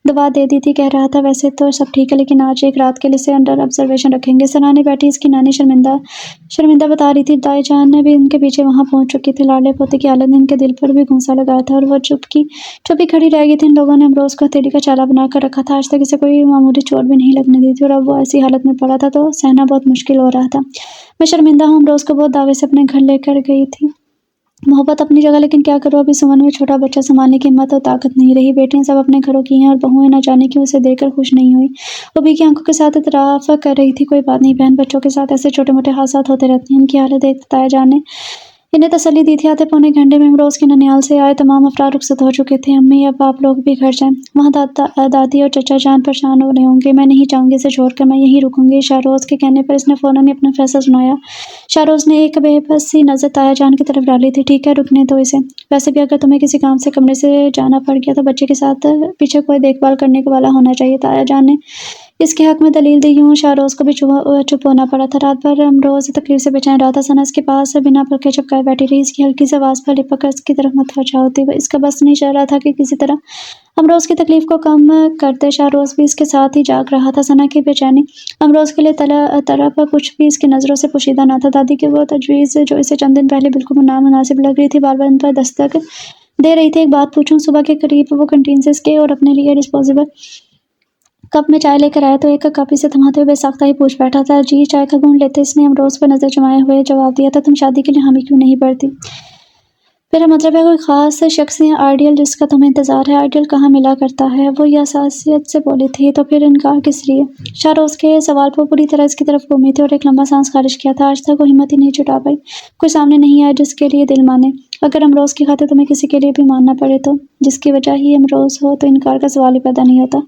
دوا دے دی تھی، کہہ رہا تھا ویسے تو سب ٹھیک ہے، لیکن آج ایک رات کے لیے اسے انڈر آبزرویشن رکھیں گے۔ ثنا نے بیٹھی اس کی نانی شرمندہ بتا رہی تھی۔ تائی جان نے بھی ان کے پیچھے وہاں پہنچ چکی تھی۔ لاڈلے پوتے کی حالت نے ان کے دل پر بھی گھونسا لگایا تھا اور وہ چپ ہی کھڑی رہ گئی تھی۔ ان لوگوں نے امروز کو ہتھیلی کا چالا بنا کر رکھا تھا، آج تک اسے کوئی معمولی چوٹ بھی نہیں لگنے دی تھی، اور اب وہ ایسی حالت میں پڑا تھا تو سہنا بہت مشکل ہو رہا تھا۔ میں شرمندہ ہوں، امروز کو بہت دعوے سے اپنے گھر لے کر گئی تھی۔ محبت اپنی جگہ، لیکن کیا کروں، ابھی سمن میں چھوٹا بچہ سنبھالنے کی ہمت اور طاقت نہیں رہی۔ بیٹیاں سب اپنے گھروں کی ہیں اور بہوئیں نہ جانے کیوں اسے دیکھ کر خوش نہیں ہوئی۔ وہ بھی کی آنکھوں کے ساتھ اعتراف کر رہی تھی، کوئی بات نہیں بہن، بچوں کے ساتھ ایسے چھوٹے موٹے حادثات ہوتے رہتے ہیں۔ ان کی حالت دیکھ تایا جان نے انہیں تسلی دی تھی آتے پونے گھنٹے میں امروز کے ننیال سے آئے تمام افراد رخصت ہو چکے تھے۔ امی اب آپ لوگ بھی گھر جائیں، وہاں دادی اور چچا جان پریشان ہو رہے ہوں گے، میں نہیں چاہوں گی اسے چھوڑ کر، میں یہیں رکوں گی۔ شاہروز کے کہنے پر اس نے فوراً ہی اپنا فیصلہ سنایا۔ شاہروز نے ایک بے بس سی نظر تایا جان کی طرف ڈالی تھی۔ ٹھیک ہے، رکنے دو اسے، ویسے بھی اگر تمہیں کسی کام سے کمرے سے جانا پڑ گیا تو بچے کے ساتھ پیچھے کوئی دیکھ بھال کرنے والا ہونا چاہیے۔ تایا جان نے اس کے حق میں دلیل دی۔ یوں شاہروز کو بھی چپ ہونا پڑا تھا۔ رات بھر امروز تکلیف سے بے چین رہا تھا۔ ثنا اس کے پاس بنا پلکے چپکائے بیٹھی رہی، اس کی ہلکی سی آواز پر لپک کر اس کی طرف متوجہ ہوتی۔ اس کا بس نہیں چل رہا تھا کہ کسی طرح امروز کی تکلیف کو کم کر دے۔ شاہروز بھی اس کے ساتھ ہی جاگ رہا تھا۔ ثنا کی بے چینی امروز کے لیے طرف کچھ بھی اس کی نظروں سے پوشیدہ نہ تھا۔ دادی کی وہ تجویز جو اسے چند دن پہلے بالکل نامناسب لگ رہی تھی، بار بار ان پر دستک دے رہی تھی۔ ایک بات پوچھوں؟ صبح کے قریب وہ کینٹین سے اس کے اور اپنے لیے ڈسپوزیبل کپ میں چائے لے کر آیا تو ایک کپ اسے تھماتے ہوئے بے ساختہ ہی پوچھ بیٹھا تھا۔ جی، چائے کا گھونٹ لیتے اس نے امروز پر نظر جمائے ہوئے جواب دیا تھا۔ تم شادی کے لیے حامی کیوں نہیں بھرتی؟ میرا مطلب ہے کوئی خاص شخص یا آئیڈیل جس کا تمہیں انتظار ہے۔ آئیڈیل کہاں ملا کرتا ہے؟ وہ یہ حساسیت سے بولی تھی۔ تو پھر انکار کس لیے؟ شاہروز کے سوال پر پوری طرح اس کی طرف گھومی تھی اور ایک لمبا سانس خارج کیا تھا۔ آج تک وہ ہمت ہی نہیں جٹا پائی، کوئی سامنے نہیں آیا جس کے لیے دل مانے۔ اگر امروز کی خاطر تمہیں کسی کے لیے بھی ماننا پڑے تو، جس کی وجہ ہی امروز ہو، تو انکار کا سوال ہی پیدا نہیں ہوتا۔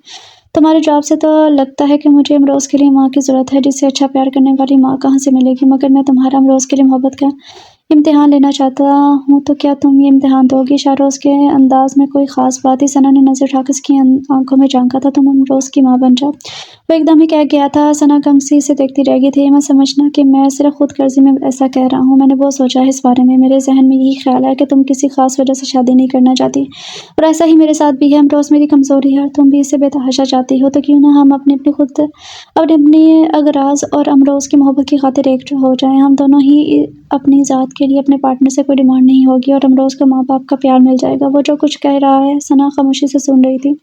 تمہارے جواب سے تو لگتا ہے کہ مجھے امروز کے لیے ماں کی ضرورت ہے، جس سے اچھا پیار کرنے والی ماں کہاں سے ملے گی؟ مگر میں تمہارا امروز کے لیے محبت کا امتحان لینا چاہتا ہوں، تو کیا تم یہ امتحان دو گی؟ شاہروز کے انداز میں کوئی خاص بات ہی۔ ثنا نے نظر اٹھا کر اس کی آنکھوں میں جھانکا تھا۔ تم امروز کی ماں بن جاؤ، وہ ایک دم ہی کہہ گیا تھا۔ ثنا گنگ سی اسے دیکھتی رہ گئی تھی۔ میں سمجھنا کہ میں صرف خود غرضی میں ایسا کہہ رہا ہوں، میں نے بہت سوچا ہے اس بارے میں۔ میرے ذہن میں یہی خیال ہے کہ تم کسی خاص وجہ سے شادی نہیں کرنا چاہتی، اور ایسا ہی میرے ساتھ بھی ہے۔ امروز میری کمزوری ہے اور تم بھی اسے بے تحاشا چاہتی ہو، تو کیوں نہ ہم اپنے اغراض اور امروز کی محبت کی خاطر ایک ہو جائیں۔ ہم دونوں ہی اپنی ذات کے لیے اپنے پارٹنر سے کوئی ڈیمانڈ نہیں ہوگی، اور امروز کو ماں باپ کا پیار مل جائے گا۔ وہ جو کچھ کہہ رہا ہے، ثنا خاموشی سے سن رہی تھی۔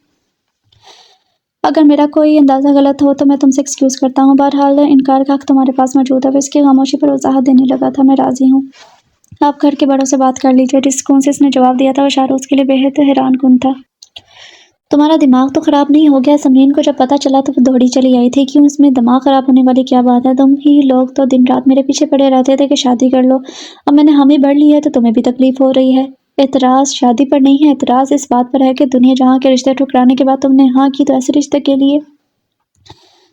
اگر میرا کوئی اندازہ غلط ہو تو میں تم سے ایکسکیوز کرتا ہوں، بہرحال انکار کا حق تمہارے پاس موجود ہے۔ وہ اس کی خاموشی پر وضاحت دینے لگا تھا۔ میں راضی ہوں، آپ گھر کے بڑوں سے بات کر لیجیے، جس سکون سے اس نے جواب دیا تھا وہ شاہروز کے لیے بے حد حیران کن تھا۔ تمہارا دماغ تو خراب نہیں ہو گیا؟ سمرین کو جب پتہ چلا تو وہ دوڑی چلی آئی تھی۔ کیوں، اس میں دماغ خراب ہونے والی کیا بات ہے؟ تم ہی لوگ تو دن رات میرے پیچھے پڑے رہتے تھے کہ شادی کر لو، اب میں نے حامی بھر لی ہے تو تمہیں بھی تکلیف ہو رہی ہے۔ اعتراض شادی پر نہیں ہے، اعتراض اس بات پر ہے کہ دنیا جہاں کے رشتے ٹھکرانے کے بعد تم نے ہاں کی تو ایسے رشتے کے لیے۔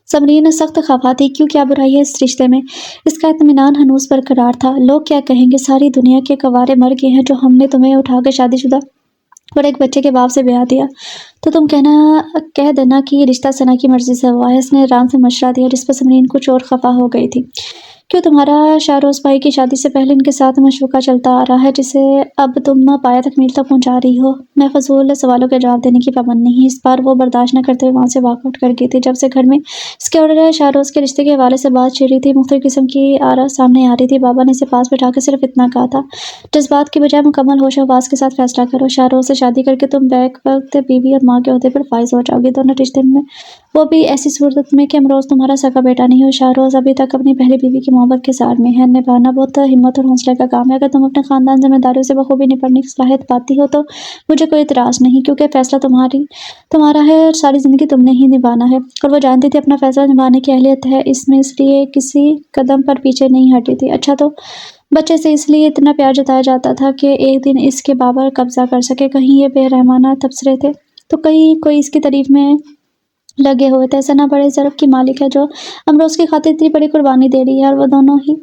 سمرین سخت خفا تھی۔ کیوں، کیا برائی ہے اس رشتے میں؟ اس کا اطمینان ہنوز برقرار تھا۔ لوگ کیا کہیں گے؟ ساری دنیا کے کنوارے مر گئے ہیں جو ہم نے تمہیں اٹھا کر شادی شدہ اور ایک بچے کے باپ سے بیاہ دیا، تو تم کہہ دینا کہ یہ رشتہ ثنا کی مرضی سے ہوا ہے۔ اس نے رام سے مشورہ دیا، جس پر سمرین کچھ اور خفا ہو گئی تھی۔ کیوں، تمہارا شاہروز بھائی کی شادی سے پہلے ان کے ساتھ مشوقہ چلتا آ رہا ہے، جسے اب تم پایہ تکمیل تک پہنچا رہی ہو۔ میں فضول سوالوں کے جواب دینے کی پابند نہیں۔ اس بار وہ برداشت نہ کرتے ہوئے وہاں سے واک آؤٹ کر گئی تھی۔ جب سے گھر میں اس کے اور شاہروز کے رشتے کے حوالے سے بات چھڑی تھی، مختلف قسم کی آراء سامنے آ رہی تھی۔ بابا نے اسے پاس بٹھا کر صرف اتنا کہا تھا، جذبات کی بجائے مکمل ہوش و حواس کے ساتھ فیصلہ کرو۔ شاہروز سے شادی کر کے تم بیک وقت بیوی اور ماں کے عہدے پر فائز ہو جاؤ گی، دونوں رشتے میں، وہ بھی ایسی صورت میں کہ امروز تمہارا سگا بیٹا نہیں ہو۔ شاہروز ابھی تک اپنی پہلی بیوی کی محبت کے زار میں ہے۔ نبھانا بہت ہمت اور حوصلے کا کام ہے۔ اگر تم اپنے خاندان ذمہ داریوں سے بخوبی نپٹنے کی صلاحیت پاتی ہو تو مجھے کوئی اعتراض نہیں، کیونکہ فیصلہ تمہارا ہے اور ساری زندگی تم نے ہی نبھانا ہے۔ اور وہ جانتی تھی اپنا فیصلہ نبھانے کی اہلیت ہے اس میں، اس لیے کسی قدم پر پیچھے نہیں ہٹی تھی۔ اچھا، تو بچے سے اس لیے اتنا پیار جتایا جاتا تھا کہ ایک دن اس کے بابر قبضہ کر سکے؟ کہیں یہ بے رحمانہ تبصرے تھے تو کہیں کوئی اس کی تعریف میں لگے ہوئے تھے؟ ثنا بڑے ضرف کی مالک ہے جو امروز کی خاطر اتنی بڑی قربانی دے رہی ہے، اور وہ دونوں ہی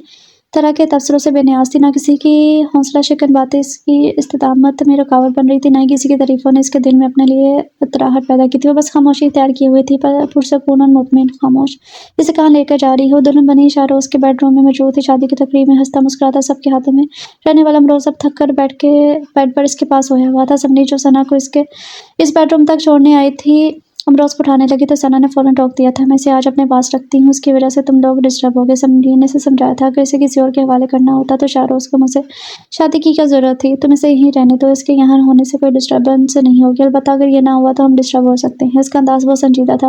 طرح کے تبصروں سے بے نیاز تھی۔ نہ کسی کی حوصلہ شکن باتیں اس کی استقامت میں رکاوٹ بن رہی تھی، نہ ہی کسی کی تعریفوں نے اس کے دل میں اپنے لیے اطراحت پیدا کی تھی۔ وہ بس خاموشی اختیار کیے ہوئے تھی، پرسکون اور مطمئن خاموش۔ اسے کہاں لے کر جا رہی ہو؟ دلہن بنی شاہروز کے بیڈ روم میں موجود تھی۔ شادی کی تقریب میں ہنستا مسکراتا سب کے ہاتھوں میں رہنے والا امروز اب تھک کر بیڈ پر اس کے پاس سویا ہوا تھا۔ سمرین جو ثنا کو اس بیڈ روم تک چھوڑنے آئی تھی، امروز کو اٹھانے لگی تو ثنا نے فوراً ٹوک دیا تھا۔ میں اسے آج اپنے پاس رکھتی ہوں، اس کی وجہ سے تم لوگ ڈسٹرب ہو گئے۔ سمرین نے اسے سمجھایا تھا، اگر اسے کسی اور کے حوالے کرنا ہوتا تو شاہروز کو مجھ سے شادی کی کیا ضرورت تھی؟ تم اسے یہیں رہنے دو، اس کے یہاں ہونے سے کوئی ڈسٹربنس نہیں ہوگی، البتہ اگر یہ نہ ہوا تو ہم ڈسٹرب ہو سکتے ہیں۔ اس کا انداز بہت سنجیدہ تھا۔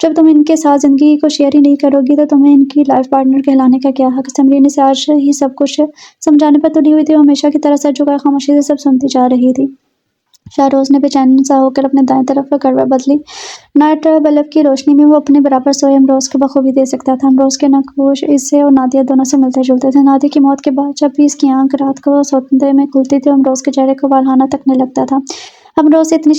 جب تم ان کے ساتھ زندگی کو شیئر ہی نہیں کرو گی تو تمہیں ان کی لائف پارٹنر کہلانے کا کیا حق؟ سمرین اسے آج ہی سب کچھ سمجھانے پر تلی ہوئی تھی، وہ ہمیشہ کی طرح سر جھکائے خاموشی سے سب سنتی جا رہی تھی۔ شاہروز نے بے چین سا ہو کر اپنے دائیں طرف کروٹ بدلی۔ نائٹ بلب کی روشنی میں وہ اپنے برابر سوئے امروز کو بخوبی دیکھ سکتا تھا۔ امروز کے نقوش اسے اور نادیہ دونوں سے ملتے جلتے تھے۔ نادیہ کی موت کے بعد جب بھی اس کی آنکھ رات کو سوتے میں کھلتی تھی، امروز کے چہرے کو والہانہ تکنے لگتا تھا۔ امروز سے اتنی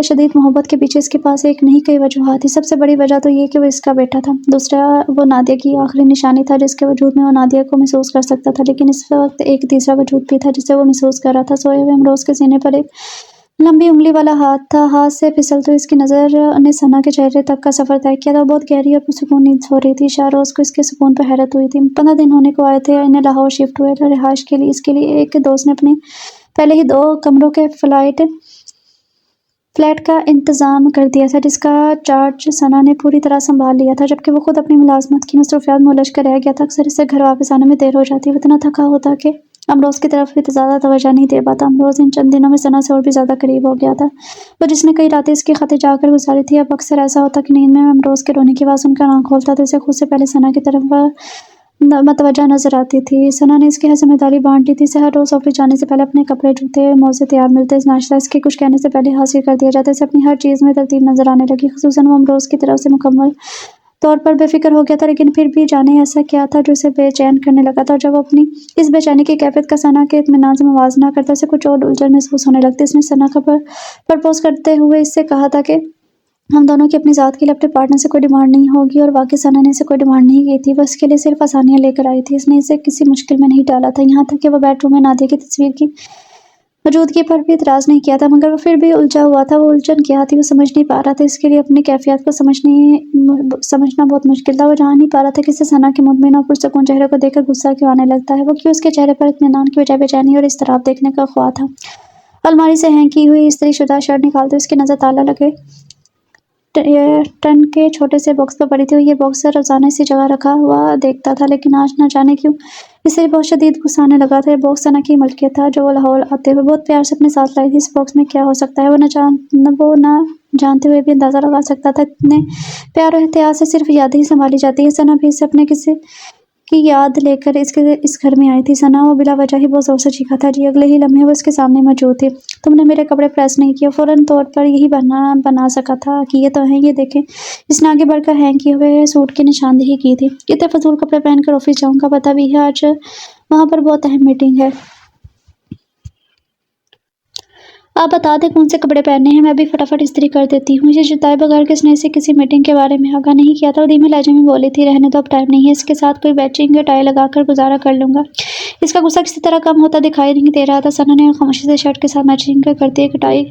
شدید محبت کے پیچھے اس کے پاس ایک نہیں کئی وجوہات تھیں۔ سب سے بڑی وجہ تو یہ کہ وہ اس کا بیٹا تھا۔ دوسرا، وہ نادیہ کی آخری نشانی تھا جس کے وجود میں وہ نادیہ کو محسوس کر سکتا تھا، لیکن اس وقت ایک تیسرا وجود بھی تھا جسے وہ محسوس کر رہا تھا۔ سوئے ہوئے امروز کے سینے پر ایک لمبی انگلی والا ہاتھ تھا۔ ہاتھ سے پھسلتے اس کی نظر نے ثنا کے چہرے تک کا سفر طے کیا تھا۔ وہ بہت گہری اور پرسکون نیند سو رہی تھی۔ شاہروز کو اس کے سکون پر حیرت ہوئی تھی۔ 15 دن ہونے کو آئے تھے انہیں لاہور شفٹ ہوئے رہائش کے لیے۔ اس کے لیے ایک دوست نے اپنے پہلے ہی 2 کمروں کے فلیٹ کا انتظام کر دیا تھا، جس کا چارج ثنا نے پوری طرح سنبھال لیا تھا، جبکہ وہ خود اپنی ملازمت کی مصروفیات میں الجھ کر رہ گیا تھا۔ اکثر اسے گھر واپس آنے میں دیر ہو جاتی۔ وہ اتنا تھکا ہوتا کہ امروز کی طرف بھی زیادہ توجہ نہیں دے پاتا۔ امروز ان چند دنوں میں ثنا سے اور بھی زیادہ قریب ہو گیا تھا۔ وہ جس نے کئی راتیں اس کی خاطر جا کر گزاری تھی، اب اکثر ایسا ہوتا کہ نیند میں امروز کے رونے کی آواز سن کر آنکھ کھولتا تو اسے خود سے پہلے ثنا کی طرف متوجہ نظر آتی تھی۔ ثنا نے اس کی ہر ذمہ داری بانٹ لی تھی۔ اسے ہر روز آفس جانے سے پہلے اپنے کپڑے، جوتے، موزے تیار ملتے، ناشتہ اس کے کچھ کہنے سے پہلے حاصل کر دیا جاتا۔ اسے اپنی ہر چیز میں ترتیب نظر آنے لگی۔ خصوصاً وہ امروز کی طرف سے مکمل طور پر بے فکر ہو گیا تھا، لیکن پھر بھی جانے ایسا کیا تھا جو اسے بے چین کرنے لگا تھا، اور جب وہ اپنی اس بے چینی کی کیفیت کا ثنا کے اطمینان سے موازنہ کرتا، اسے کچھ اور الجھن محسوس ہونے لگتی۔ اس نے ثنا کو پرپوز کرتے ہوئے اس سے کہا تھا کہ ہم دونوں کی اپنی ذات کے لیے اپنے پارٹنر سے کوئی ڈیمانڈ نہیں ہوگی، اور واقعی ثنا نے اسے کوئی ڈیمانڈ نہیں کی تھی۔ وہ اس کے لیے صرف آسانیاں لے کر آئی تھی۔ اس نے اسے کسی مشکل میں نہیں ڈالا تھا، یہاں تک کہ وہ بیڈ روم میں نادیہ کی تصویر کی موجودگی پر بھی اعتراض نہیں کیا تھا، مگر وہ پھر بھی الجھا ہوا تھا۔ وہ الجھن کیا تھی وہ سمجھ نہیں پا رہا تھا۔ اس کے لیے اپنی کیفیت کو سمجھنا بہت مشکل تھا۔ وہ جان نہیں پا رہا تھا کہ اسے ثنا کے مطمئن اور پرسکون چہرے کو دیکھ کر غصہ کیوں آنے لگتا ہے۔ وہ کیوں اس کے چہرے پر اطمینان کی بجائے بے چینی اور اضطراب دیکھنے کا خواہاں تھا۔ الماری سے ہینگ کی ہوئی استری شدہ شرٹ نکالتے ہوئے اس کی نظر تالا لگے ٹن کے چھوٹے سے باکس پر پڑی تھی۔ وہ یہ باکس روزانہ اسی جگہ رکھا ہوا دیکھتا تھا، لیکن آج نہ جانے کیوں اسے بہت شدید غصہ آنے لگا تھا۔ یہ باکس ثنا کی ملکیت تھا، جو وہ لاہور آتے ہوئے بہت پیار سے اپنے ساتھ لائی تھی۔ اس باکس میں کیا ہو سکتا ہے، وہ نہ جانتے ہوئے بھی اندازہ لگا سکتا تھا۔ اتنے پیار و احتیاط سے صرف یادیں ہی سنبھالی جاتی ہیں۔ ثنا بھی اسے اپنے کسی کی یاد لے کر اس گھر میں آئی تھی۔ ثنا وہ بلا وجہ ہی بہت زور سے چیخا تھا۔ جی اگلے ہی لمحے وہ اس کے سامنے موجود تھی۔ تم نے میرے کپڑے پریس نہیں کیے، فوراً طور پر یہی بنا سکا تھا کہ یہ تو ہیں، یہ دیکھیں۔ اس نے آگے بڑھ کر ہینگ کیے ہوئے سوٹ کی نشاندہی کی تھی۔ اتنے فضول کپڑے پہن کر آفس جاؤں گا، پتہ بھی ہے آج وہاں پر بہت اہم میٹنگ ہے۔ آپ بتا دیں کون سے کپڑے پہننے ہیں، میں بھی فٹافٹ استری کر دیتی ہوں۔ یہ جتائے بغیر کس نے اسے کسی میٹنگ کے بارے میں آگاہ نہیں کیا تھا؟ وہ دھیمے لہجے میں بولی تھی، رہنے دو اب ٹائم نہیں ہے، اس کے ساتھ کوئی میچنگ ٹائی لگا کر گزارا کر لوں گا۔ اس کا غصہ کسی طرح کم ہوتا دکھائی نہیں دے رہا تھا۔ ثنا نے خاموشی سے شرٹ کے ساتھ میچنگ کرتی ایک ٹائی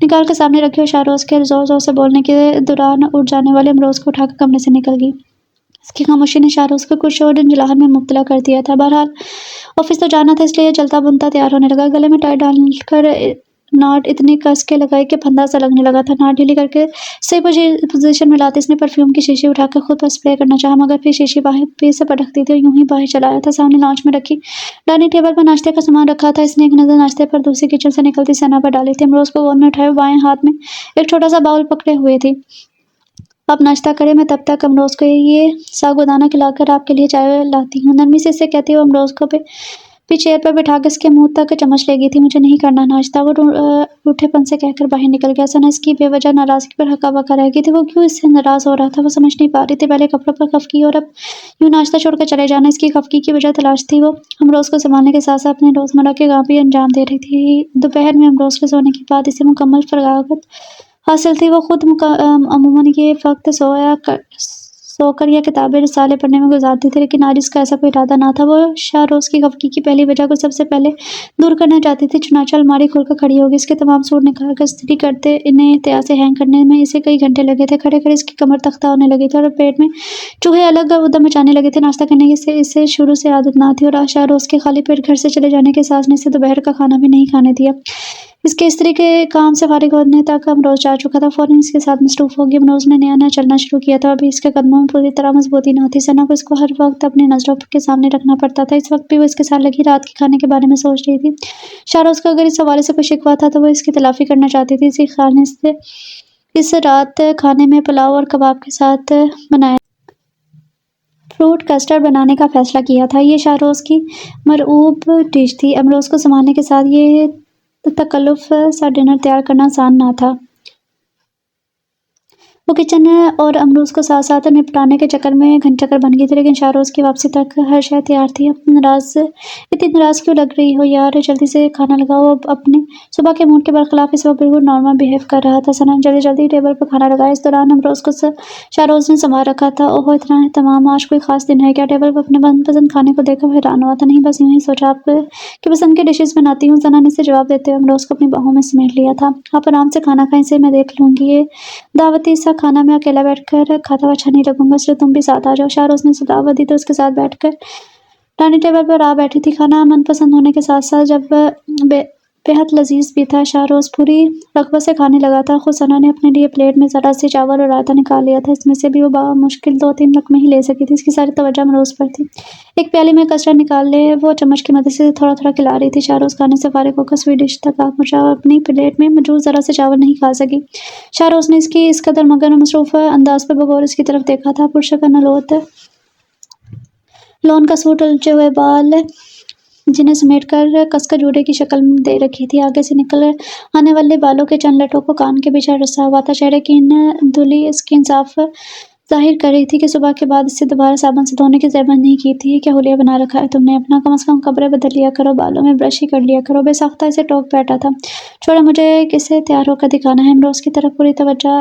نکال کر سامنے رکھی اور شاہروز کے زور زور سے بولنے کے دوران اٹھ جانے والے امروز کو اٹھا کر کمرے سے نکل گئی۔ اس کی خاموشی نے شاہروز کو کچھ اور جھنجھلاہٹ میں مبتلا کر دیا تھا۔ بہرحال آفس تو جانا تھا، اس لیے چلتا بنتا تیار ہونے لگا۔ گلے میں ٹائی ڈال کر ناٹ اتنی کس کے لگائی کہ پھندا سا لگنے لگا تھا۔ ناٹ ڈھیلی کر کے صحیح پوزیشن میں لاتے اس نے پرفیوم کی شیشی اٹھا کر خود پر اسپرے کرنا چاہا، مگر پھر شیشی باہر پھر سے پٹکتی تھی اور یوں ہی باہر چلا آیا تھا۔ سامنے لانچ میں رکھی ڈائننگ ٹیبل پر ناشتے کا سامان رکھا تھا۔ اس نے ایک نظر ناشتے پر دوسری کچن سے نکلتی ثنا پر ڈالی تھی۔ امروز کو گود میں اٹھائے بائیں ہاتھ میں ایک چھوٹا سا باؤل پکڑے ہوئے تھی۔ آپ ناشتہ کریں، میں تب تک امروز کو یہ ساگودانہ کھلا کر آپ کے لیے چائے لاتی ہوں، نرمی سے اسے کہتی وہ امروز کو بھی چیئر پر بٹھا کر اس کے منہ تک چمچ لے گئی تھی۔ مجھے نہیں کرنا ناشتہ، وہ روٹھے پن سے کہہ کر باہر نکل گیا۔ ثنا اس کی بے وجہ ناراضگی پر ہکا بکا رہ گئی تھی۔ وہ کیوں اس سے ناراض ہو رہا تھا وہ سمجھ نہیں پا رہی تھی۔ پہلے کپڑوں پر خفگی اور اب یوں ناشتہ چھوڑ کر چلے جانا، اس کی خفگی کی وجہ تلاش تھی۔ وہ امروز کو سنبھالنے کے ساتھ ساتھ اپنے روزمرہ کے کام بھی انجام دے رہی تھی۔ دوپہر میں امروز کے سونے کے بعد اسے مکمل فراغت حاصل تھی۔ وہ خود عموماً یہ وقت سو کر یا کتابیں رسالے پڑھنے میں گزارتی تھی، لیکن آج اس کا ایسا کوئی ارادہ نہ تھا۔ وہ شاہروز کی خفگی کی پہلی وجہ کو سب سے پہلے دور کرنا چاہتی تھی۔ چنانچہ الماری کھول کر کھڑی ہوگی۔ اس کے تمام سوٹ نکال کر استری کرتے انہیں احتیاط سے ہینگ کرنے میں اسے کئی گھنٹے لگے تھے۔ کھڑے کھڑے اس کی کمر تختہ ہونے لگی تھی اور پیٹ میں چوہے الگ ادھم مچانے لگے تھے۔ ناشتہ کرنے کی اسے شروع سے عادت نہ تھی، اور شاہروز کے خالی پیٹ گھر سے چلے جانے کے احساس نے اسے دوپہر کا کھانا بھی نہیں کھانے دیا۔ اس کے استری کے کام سے فارغ ہونے تک امروز جا چکا تھا۔ فوراً اس کے ساتھ مصروف ہو گیا۔ امروز نے نیا چلنا شروع کیا تھا، ابھی اس کے قدموں میں پوری طرح مضبوطی نہ تھی۔ ثنا کو اس کو ہر وقت اپنی نظروں کے سامنے رکھنا پڑتا تھا۔ اس وقت بھی وہ اس کے ساتھ لگی رات کے کھانے کے بارے میں سوچ رہی تھی۔ شاہروز کا اگر اس حوالے سے کوئی شکوہ تھا تو وہ اس کی تلافی کرنا چاہتی تھی۔ اسی خیال نے اس رات کھانے میں پلاؤ اور کباب کے ساتھ بنایا فروٹ کسٹرڈ بنانے کا فیصلہ کیا تھا۔ یہ شاہروز کی مرغوب ڈش تھی۔ امروز کو سنبھالنے کے ساتھ یہ تکلف سا ڈنر تیار کرنا آسان نہ تھا۔ وہ کچن اور امروز کو ساتھ ساتھ نپٹانے کے چکر میں گھنٹہ گھر بن گئی تھی، لیکن شاہروز کی واپسی تک ہر شے تیار تھی۔ اتنی ناراض کیوں لگ رہی ہو یار؟ جلدی سے کھانا لگاؤ اب اپنے۔ صبح کے موڈ کے برخلاف اس وقت بالکل نارمل بیہیو کر رہا تھا ثنا۔ جلدی جلدی ٹیبل پر کھانا لگایا۔ اس دوران امروز کو شاہروز نے سنبھال رکھا تھا۔ اوہ اتنا اہتمام، آج کوئی خاص دن ہے کیا؟ ٹیبل پر اپنے من پسند کھانے کو دیکھ کر حیران ہوا تھا۔ نہیں، بس یوں ہی سوچا آپ کی پسند کی ڈشز بناتی ہوں، ثنا نے اسے جواب دیتے ہوئے امروز کو اپنی باہوں میں سمیٹ لیا تھا۔ آپ آرام سے کھانا کھائیں، اسے میں دیکھ لوں گی۔ یہ دعوتی سا کھانا میں اکیلا بیٹھ کر کھاتا ہوا اچھا نہیں لگوں گا، اس لیے تم بھی ساتھ آ جاؤ۔ شاہروز نے اسے دعوت دی تو اس کے ساتھ بیٹھ کر ڈائننگ ٹیبل پر آ بیٹھی تھی۔ کھانا من پسند ہونے کے ساتھ ساتھ جب بےحد لذیذ بھی تھا۔ شاہروز پوری رغبت سے کھانے لگا تھا۔ خود ثنا نے اپنے لیے پلیٹ میں ذرا سی چاول اور رائتا نکال لیا تھا۔ اس میں سے بھی وہ بمشکل 2-3 لقمے ہی لے سکی تھی۔ اس کی ساری توجہ امروز پر تھی۔ ایک پیالی میں کسٹرڈ نکال لے وہ چمچ کی مدد سے تھوڑا تھوڑا کھلا رہی تھی۔ شاہروز کھانے سے فارغ ہو کر سویٹ ڈش تک آنکھ بچھا اور اپنی پلیٹ میں موجود ذرا سے چاول نہیں کھا سکی۔ شاہروز نے اس کی اس قدر مگر مصروف انداز پر بغور اس کی طرف دیکھا تھا۔ پرشکن نلوت لون کا سوٹ، الجھے ہوئے بال جنہیں سمیٹ کر کس کر جوڑے کی شکل دے رکھی تھی۔ آگے سے نکل آنے والے بالوں کے چند لٹوں کو کان کے پیچھے رسا ہوا تھا۔ چہرے کی دھلی اسکن صاف ظاہر کر رہی تھی کہ صبح کے بعد اسے دوبارہ صابن سے دھونے کی زحمت نہیں کی تھی۔ کیا حلیہ بنا رکھا ہے تم نے اپنا؟ کم از کم کپڑے بدل لیا کرو، بالوں میں برش ہی کر لیا کرو۔ بے ساختہ اسے ٹوک بیٹھا تھا۔ چھوڑو، مجھے کسے تیار ہو کر دکھانا ہے۔ امروز کی طرف پوری توجہ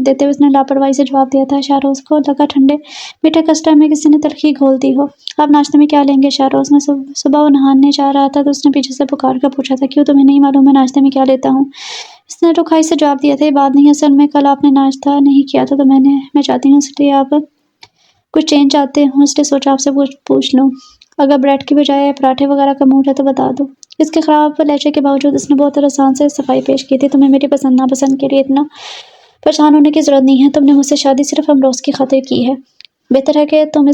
دیتے ہوئے اس نے لاپرواہی سے جواب دیا تھا۔ شاہروز کو لگا ٹھنڈے میٹھے کسٹرڈ میں کسی نے تلخی گھول دی ہو۔ آپ ناشتے میں کیا لیں گے؟ شاہروز نے صبح وہ نہانے جا رہا تھا تو اس نے پیچھے سے پکار کر پوچھا تھا۔ کیوں، تمہیں نہیں معلوم میں ناشتے میں کیا لیتا ہوں؟ اس نے رکھائی سے جواب دیا تھا۔ یہ بات نہیں، اصل میں کل آپ نے ناشتہ نہیں کیا تھا تو میں چاہتی ہوں، اس لیے آپ کچھ چینج چاہتے ہوں، اس لیے سوچا آپ سے پوچھ لوں۔ اگر بریڈ کی بجائے پراٹھے وغیرہ کا موڈ ہے تو بتا دو۔ اس کے خراب لہجے کے باوجود اس نے بہت آسان سے صفائی پیش کی تھی۔ تمہیں میری پسند ناپسند کے لیے اتنا پریشان ہونے کی ضرورت نہیں ہے۔ تم نے مجھ سے شادی صرف امروز کی خاطر کی ہے۔ بہتر ہے کہ تم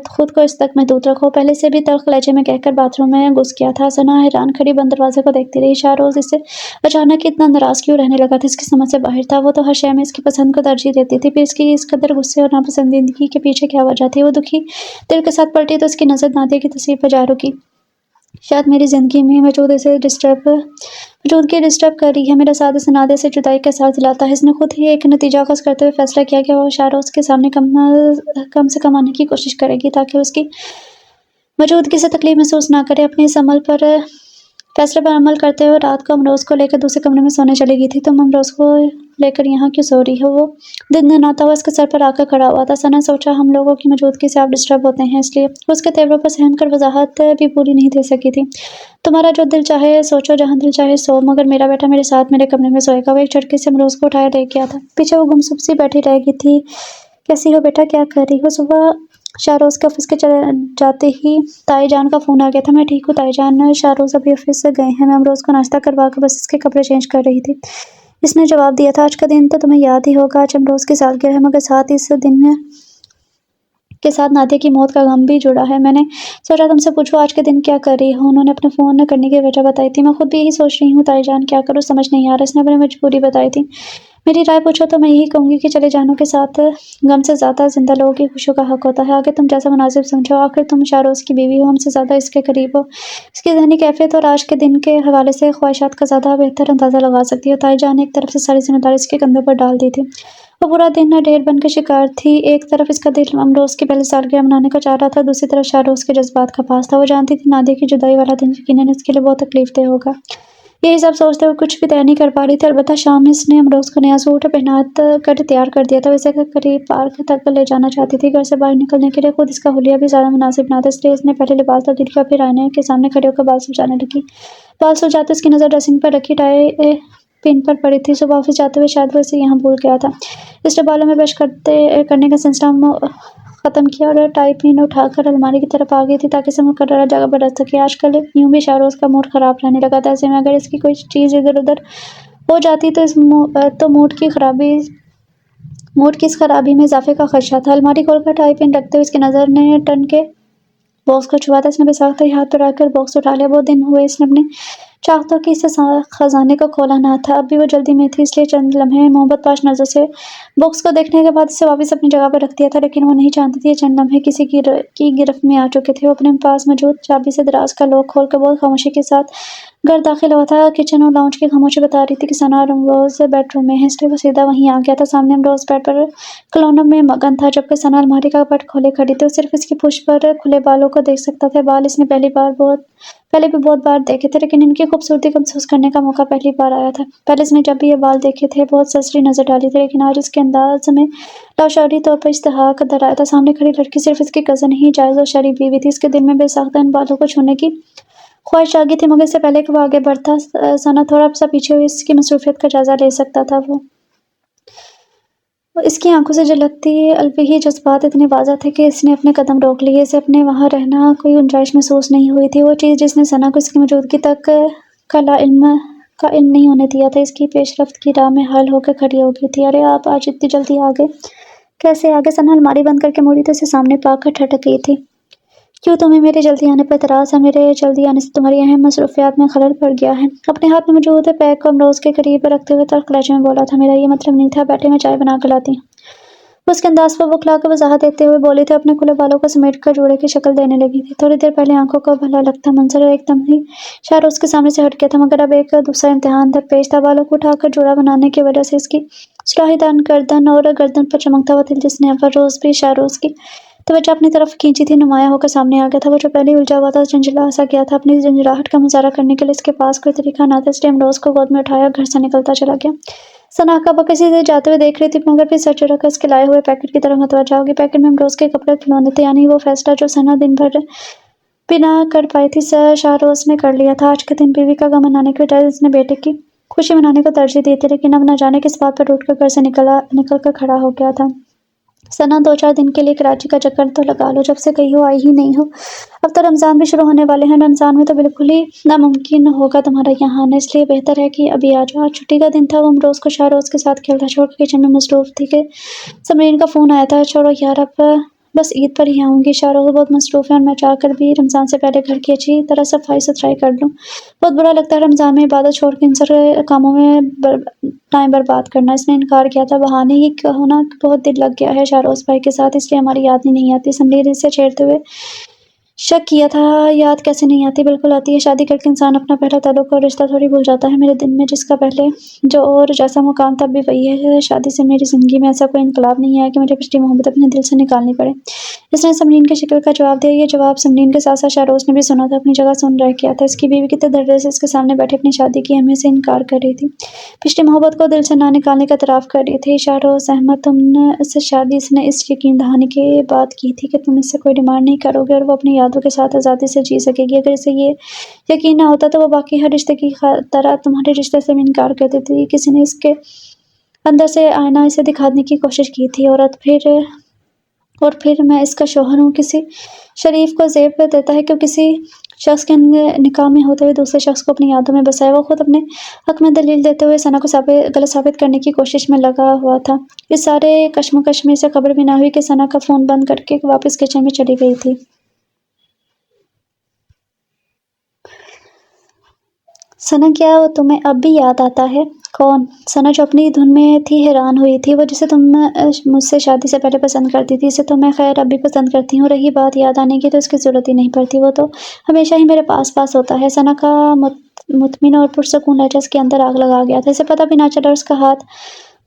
خود کو اس تک محدود رکھو۔ پہلے سے بھی تلخ لہجے میں کہہ کر باتھ روم میں گھس گیا تھا۔ ثنا حیران کھڑی بند دروازے کو دیکھتی رہی۔ شاہروز اس سے اچانک اتنا ناراض کیوں رہنے لگا تھا، اس کی سمجھ سے باہر تھا۔ وہ تو ہر شے میں اس کی پسند کو ترجیح دیتی تھی، پھر اس کی اس قدر غصے اور ناپسندیدگی کے پیچھے کیا وجہ تھی؟ وہ دکھی دل کے ساتھ پلٹی تو اس کی نظر نادیہ کی تصویر پر جا رکی۔ شاید میری زندگی میں موجودگی ڈسٹرب کر رہی ہے۔ میرا ساتھ اسے نادیہ سے جدائی کا احساس دلاتا ہے۔ اس نے خود ہی ایک نتیجہ اخذ کرتے ہوئے فیصلہ کیا کہ وہ شاہروز کے سامنے کم سے کم آنے کی کوشش کرے گی تاکہ اس کی موجودگی سے تکلیف محسوس نہ کرے۔ اپنے اس فیصلے پر عمل کرتے ہوئے رات کو امروز کو لے کر دوسرے کمرے میں سونے چلی گئی تھی۔ تم امروز کو لے کر یہاں کیوں سو رہی ہو؟ وہ دندناتا ہوا اس کے سر پر آ کر کھڑا ہوا تھا۔ ثنا سوچا ہم لوگوں کی موجودگی سے آپ ڈسٹرب ہوتے ہیں، اس لیے وہ اس کے تیوروں پر سہم کر وضاحت بھی پوری نہیں دے سکی تھی۔ تمہارا جو دل چاہے سوچو، جہاں دل چاہے سو، مگر میرا بیٹا میرے ساتھ میرے کمرے میں سوئے گا۔ وہ ایک جھٹکے سے امروز کو اٹھایا لے گیا تھا۔ پیچھے وہ گمسم سی بیٹھی رہ گئی تھی۔ کیسی ہو بیٹا، کیا کر رہی ہو؟ صبح شاہروز کے آفس کے جاتے ہی تائی جان کا فون آ گیا تھا۔ میں ٹھیک ہوں تائی جان، شاہروز ابھی آفس سے گئے ہیں، میں امروز کو ناشتہ کروا کر بس اس کے کپڑے چینج کر رہی تھی، اس نے جواب دیا تھا۔ آج کا دن تو تمہیں یاد ہی ہوگا، آج امروز کی سالگرہ ہے، مگر ساتھ اس دن کے ساتھ نادیہ کی موت کا غم بھی جڑا ہے۔ میں نے سوچا تم سے پوچھوں آج کے دن کیا کر رہی ہو؟ انہوں نے اپنے فون کرنے کی وجہ بتائی تھی۔ میں خود بھی یہی سوچ رہی ہوں تائی جان، کیا کروں سمجھ نہیں آ رہا۔ اس نے اپنی مجبوری بتائی تھی۔ میری رائے پوچھو تو میں یہی کہوں گی کہ چلے جانوں کے ساتھ غم سے زیادہ زندہ لوگوں کی خوشیوں کا حق ہوتا ہے۔ آگے تم جیسا مناسب سمجھو، آخر تم شاہروز کی بیوی ہو، ہم سے زیادہ اس کے قریب ہو، اس کی ذہنی کیفیت اور آج کے دن کے حوالے سے خواہشات کا زیادہ بہتر اندازہ لگا سکتی ہو۔ تائی جان نے ایک طرف سے ساری ذمہ داری اس کے کندھوں پر ڈال دی تھی۔ وہ پورا دن ڈھیر بن کے شکار تھی۔ ایک طرف اس کا دل امروز کی پہلی سالگرہ منانے کو چاہ رہا تھا، دوسری طرف شاہروز کے جذبات کا پاس تھا۔ وہ جانتی تھی نادیہ کی جدائی والا دن یقیناً اس کے لیے بہت تکلیف دہ ہوگا۔ یہی سب سوچتے ہوئے کچھ بھی طے نہیں کر پا رہی تھی۔ البتہ شام میں اس نے امروز کو نیا سوٹ پہنا کر تیار کر دیا تھا۔ وہ اسے قریب پارک تک لے جانا چاہتی تھی۔ گھر سے باہر نکلنے کے لیے خود اس کا حلیہ بھی زیادہ مناسب نہ تھا، اس لیے اس نے پہلے لباس تبدیل کیا، پھر آئینے کے سامنے کھڑے ہو کر بال سلجھانے لگی۔ بال سلجھاتے اس کی نظر ڈریسنگ پر رکھی ٹائی پن پر پڑی تھی۔ صبح آفس جاتے ہوئے شاید وہ اسے یہاں بھول گیا تھا۔ اس نے بالوں میں برش کرنے کا سلسلہ ختم کیا اور ٹائی پن اٹھا کر الماری کی طرف آ گئی تھی تاکہ اسے مقررہ جگہ پر رکھ سکے۔ آج کل یوں بھی شاہروز کا موڈ خراب رہنے لگا تھا، ایسے میں اگر اس کی کوئی چیز ادھر ادھر ہو جاتی تو موڈ کی اس خرابی میں اضافے کا خدشہ تھا۔ الماری کھول کر ٹائی پن رکھتے ہوئے اس کی نظر نے ٹن کے باکس کو چھوا تھا۔ اس نے بے ساختہ ہی ہاتھ بڑھا کر باکس اٹھا لیا۔ بہت دن ہوئے اس نے اپنے چاہتوں کی اس خزانے کو کھولا نہ تھا۔ اب بھی وہ جلدی میں تھی، اس لیے چند لمحے محبت پاش نظر سے باکس کو دیکھنے کے بعد اسے واپس اپنی جگہ پر رکھ دیا تھا، لیکن وہ نہیں جانتی تھی یہ چند لمحے کسی کی گرفت میں آ چکے تھے۔ وہ اپنے پاس موجود چابی سے دراز کا لاک کھول کر بہت خاموشی کے ساتھ گھر داخل ہوا تھا۔ کچن اور لاؤنج کی خاموشی بتا رہی تھی کہ ثنا اور امروز بیڈ روم میں ہیں، اس لیے وہ سیدھا وہیں آ گیا تھا۔ سامنے امروز بیڈ پر کلونم میں مگن تھا، جبکہ ثنا الماری کا کپبورڈ کھولے کھڑی تھی۔ وہ صرف اس کی پشت پر کھلے بالوں کو دیکھ سکتا تھا۔ بال اس نے پہلے بھی بہت بار دیکھے تھے، لیکن ان کی خوبصورتی کو محسوس کرنے کا موقع پہلی بار آیا تھا۔ پہلے اس نے جب بھی یہ بال دیکھے تھے بہت سرسری نظر ڈالی تھی، لیکن آج اس کے انداز میں لاشعوری طور پر اشتیاق در آیا تھا۔ سامنے کھڑی لڑکی صرف اس کی کزن ہی جائز اور شرعی بیوی تھی۔ اس کے دل میں بے ساختہ ان بالوں کو چھونے کی خواہش جاگی تھی، مگر اس سے پہلے کہ وہ آگے بڑھتا ثنا تھوڑا سا پیچھے ہوئی اس کی مصروفیت کا جائزہ لے سکتا تھا۔ وہ اس کی آنکھوں سے جھلکتی الوہی جذبات اتنے واضح تھے کہ اس نے اپنے قدم روک لیے۔ اسے اپنے وہاں رہنا کوئی گنجائش محسوس نہیں ہوئی تھی۔ وہ چیز جس نے ثنا کو اس کی موجودگی تک کا علم نہیں ہونے دیا تھا، اس کی پیش رفت کی راہ میں حل ہو کے کھڑی ہو گئی تھی۔ "ارے آپ آج اتنی جلدی آ گئے، کیسے آ گئے؟" ثنا الماری بند کر کے مڑی تو اسے سامنے پا کر ٹھٹک گئی تھی۔ "کیوں، تمہیں میرے جلدی آنے پر اعتراض ہے؟ میرے جلدی آنے سے تمہاری اہم مصروفیات میں خلل پڑ گیا ہے؟" اپنے ہاتھ میں موجود پیک کو امروز کے قریب رکھتے ہوئے تلخ لہجے میں بولا تھا۔ "میرا یہ مطلب نہیں تھا، بیٹھے میں چائے بنا کر لاتی ہوں۔" وہ اس کے انداز پر بُکھلا کے وضاحت دیتے ہوئے بولی تھی، اپنے کھلے بالوں کو سمیٹ کر جوڑے کی شکل دینے لگی تھی۔ تھوڑی دیر پہلے آنکھوں کو بھلا لگتا منظر ایک دم ہی شاہروز کے سامنے سے ہٹ گیا تھا، مگر اب ایک دوسرا امتحان درپیش تھا۔ بالوں کو اٹھا کر جوڑا بنانے کی وجہ سے اس کی سلاخی دار گردن اور گردن پر چمکتا ہوا تل، جس نے اول روز بھی شاہروز کی توجہ اپنی طرف کھینچی تھی، نمایاں ہو کر سامنے آ گیا تھا۔ وہ جو پہلے الجھا ہوا تھا، جھنجھلا سا گیا تھا۔ اپنی جھنجھلاہٹ کا مظاہرہ کرنے کے لیے اس کے پاس کوئی طریقہ نہ تھا، اس لیے امروز کو گود میں اٹھایا اور گھر سے نکلتا چلا گیا۔ ثنا عکا-بکا سے جاتے ہوئے دیکھ رہی تھی، مگر پھر سر چڑھا کر اس کے لائے ہوئے پیکٹ کی طرف متوجہ ہوگی۔ پیکٹ میں امروز کے کپڑے اور کھلونے تھے، یعنی وہ فیصلہ جو ثنا دن بھر بھی نہ کر پائی تھی، شاہروز نے کر لیا تھا۔ آج کے دن بیوی کا غم منانے کے بجائے اس نے بیٹے کی خوشی منانے کو ترجیح دی تھی، لیکن اب نہ جانے کس بات پر ٹوٹ کر گھر سے نکل کر کھڑا ہو گیا تھا۔ ثنا، 2-4 دن کے لیے کراچی کا چکر تو لگا لو، جب سے گئی ہو آئی ہی نہیں ہو۔ اب تو رمضان بھی شروع ہونے والے ہیں، رمضان میں تو بالکل ہی ناممکن ہوگا تمہارا یہاں آنا، اس لیے بہتر ہے کہ ابھی آ جاؤ۔ آج چھٹی کا دن تھا، وہ امروز کو شاہروز کے ساتھ کھیلتا چھوڑ کر کچن میں مصروف تھی کہ سمرین کا فون آیا تھا۔ "چھوڑو یار، اب بس عید پر ہی آؤں گی، شاہروز بہت مصروف ہے اور میں چاہ کر بھی رمضان سے پہلے گھر کی اچھی طرح صفائی ستھرائی کر لوں۔ بہت برا لگتا ہے رمضان میں عبادت چھوڑ کے ان سارے کاموں میں ٹائم برباد کرنا۔" اس نے انکار کیا تھا۔ "بہانے ہی کہو نا، بہت دل لگ گیا ہے شاہروز بھائی کے ساتھ، اس لیے ہماری یاد ہی نہیں آتی۔" سمرین اسے چھیڑتے ہوئے شک کیا تھا۔ "یاد کیسے نہیں آتی، بالکل آتی ہے۔ شادی کر کے انسان اپنا پہلا تعلق اور رشتہ تھوڑی بھول جاتا ہے۔ میرے دل میں جس کا پہلے جو اور جیسا مقام تھا اب بھی وہی ہے۔ شادی سے میری زندگی میں ایسا کوئی انقلاب نہیں آیا کہ مجھے پچھلی محبت اپنے دل سے نکالنی پڑے۔" اس نے سمرین کی شکل کا جواب دیا۔ یہ جواب سمرین کے ساتھ ساتھ شاہروز نے بھی سنا تھا، اپنی جگہ سن رہ گیا تھا۔ اس کی بیوی کتنے دھڑلے سے اس کے سامنے بیٹھے اپنی شادی کی اہمیت سے انکار کر رہی تھی، پچھلی محبت کو دل سے نہ نکالنے کا اعتراف کر رہی تھی۔ "شاہروز احمد، تم سے شادی اس نے اس یقین دہانی کے بعد کی تھی کہ تم اس سے کوئی ڈیمانڈ نہیں کرو گے اور وہ اپنی یادوں کے ساتھ آزادی سے جی سکے گی۔ اگر اسے یہ یقین نہ ہوتا تو وہ باقی ہر رشتے کی طرح تمہارے رشتے سے بھی انکار کر دیتی۔ کسی نے اس کے اندر سے آئینہ اسے دکھانے کی کوشش کی تھی۔ اور پھر میں اس کا شوہر ہوں۔ کسی شریف کو زیب دیتا ہے کہ وہ کسی شخص کے نکاح میں ہوتے ہوئے دوسرے شخص کو اپنی یادوں میں بسائے۔ وہ خود اپنے حق میں دلیل دیتے ہوئے ثنا کو غلط ثابت کرنے کی کوشش میں لگا ہوا تھا۔ اس سارے کشمکش میں اسے خبر بھی نہ ہوئی کہ ثنا کا فون بند کر کے واپس کچن میں چلی گئی تھی۔ "ثنا، کیا وہ تمہیں اب بھی یاد آتا ہے؟" "کون؟" ثنا، جو اپنی دھن میں تھی، حیران ہوئی تھی۔ "وہ جسے تم مجھ سے شادی سے پہلے پسند کرتی تھی، اسے تو میں خیر اب بھی پسند کرتی ہوں۔ رہی بات یاد آنے کی تو اس کی ضرورت ہی نہیں پڑتی، وہ تو ہمیشہ ہی میرے پاس ہوتا ہے۔" ثنا کا مطمئن اور پرسکون لہجہ اس کے اندر آگ لگا گیا تھا۔ اسے پتہ بھی نہ چلا اور اس کا ہاتھ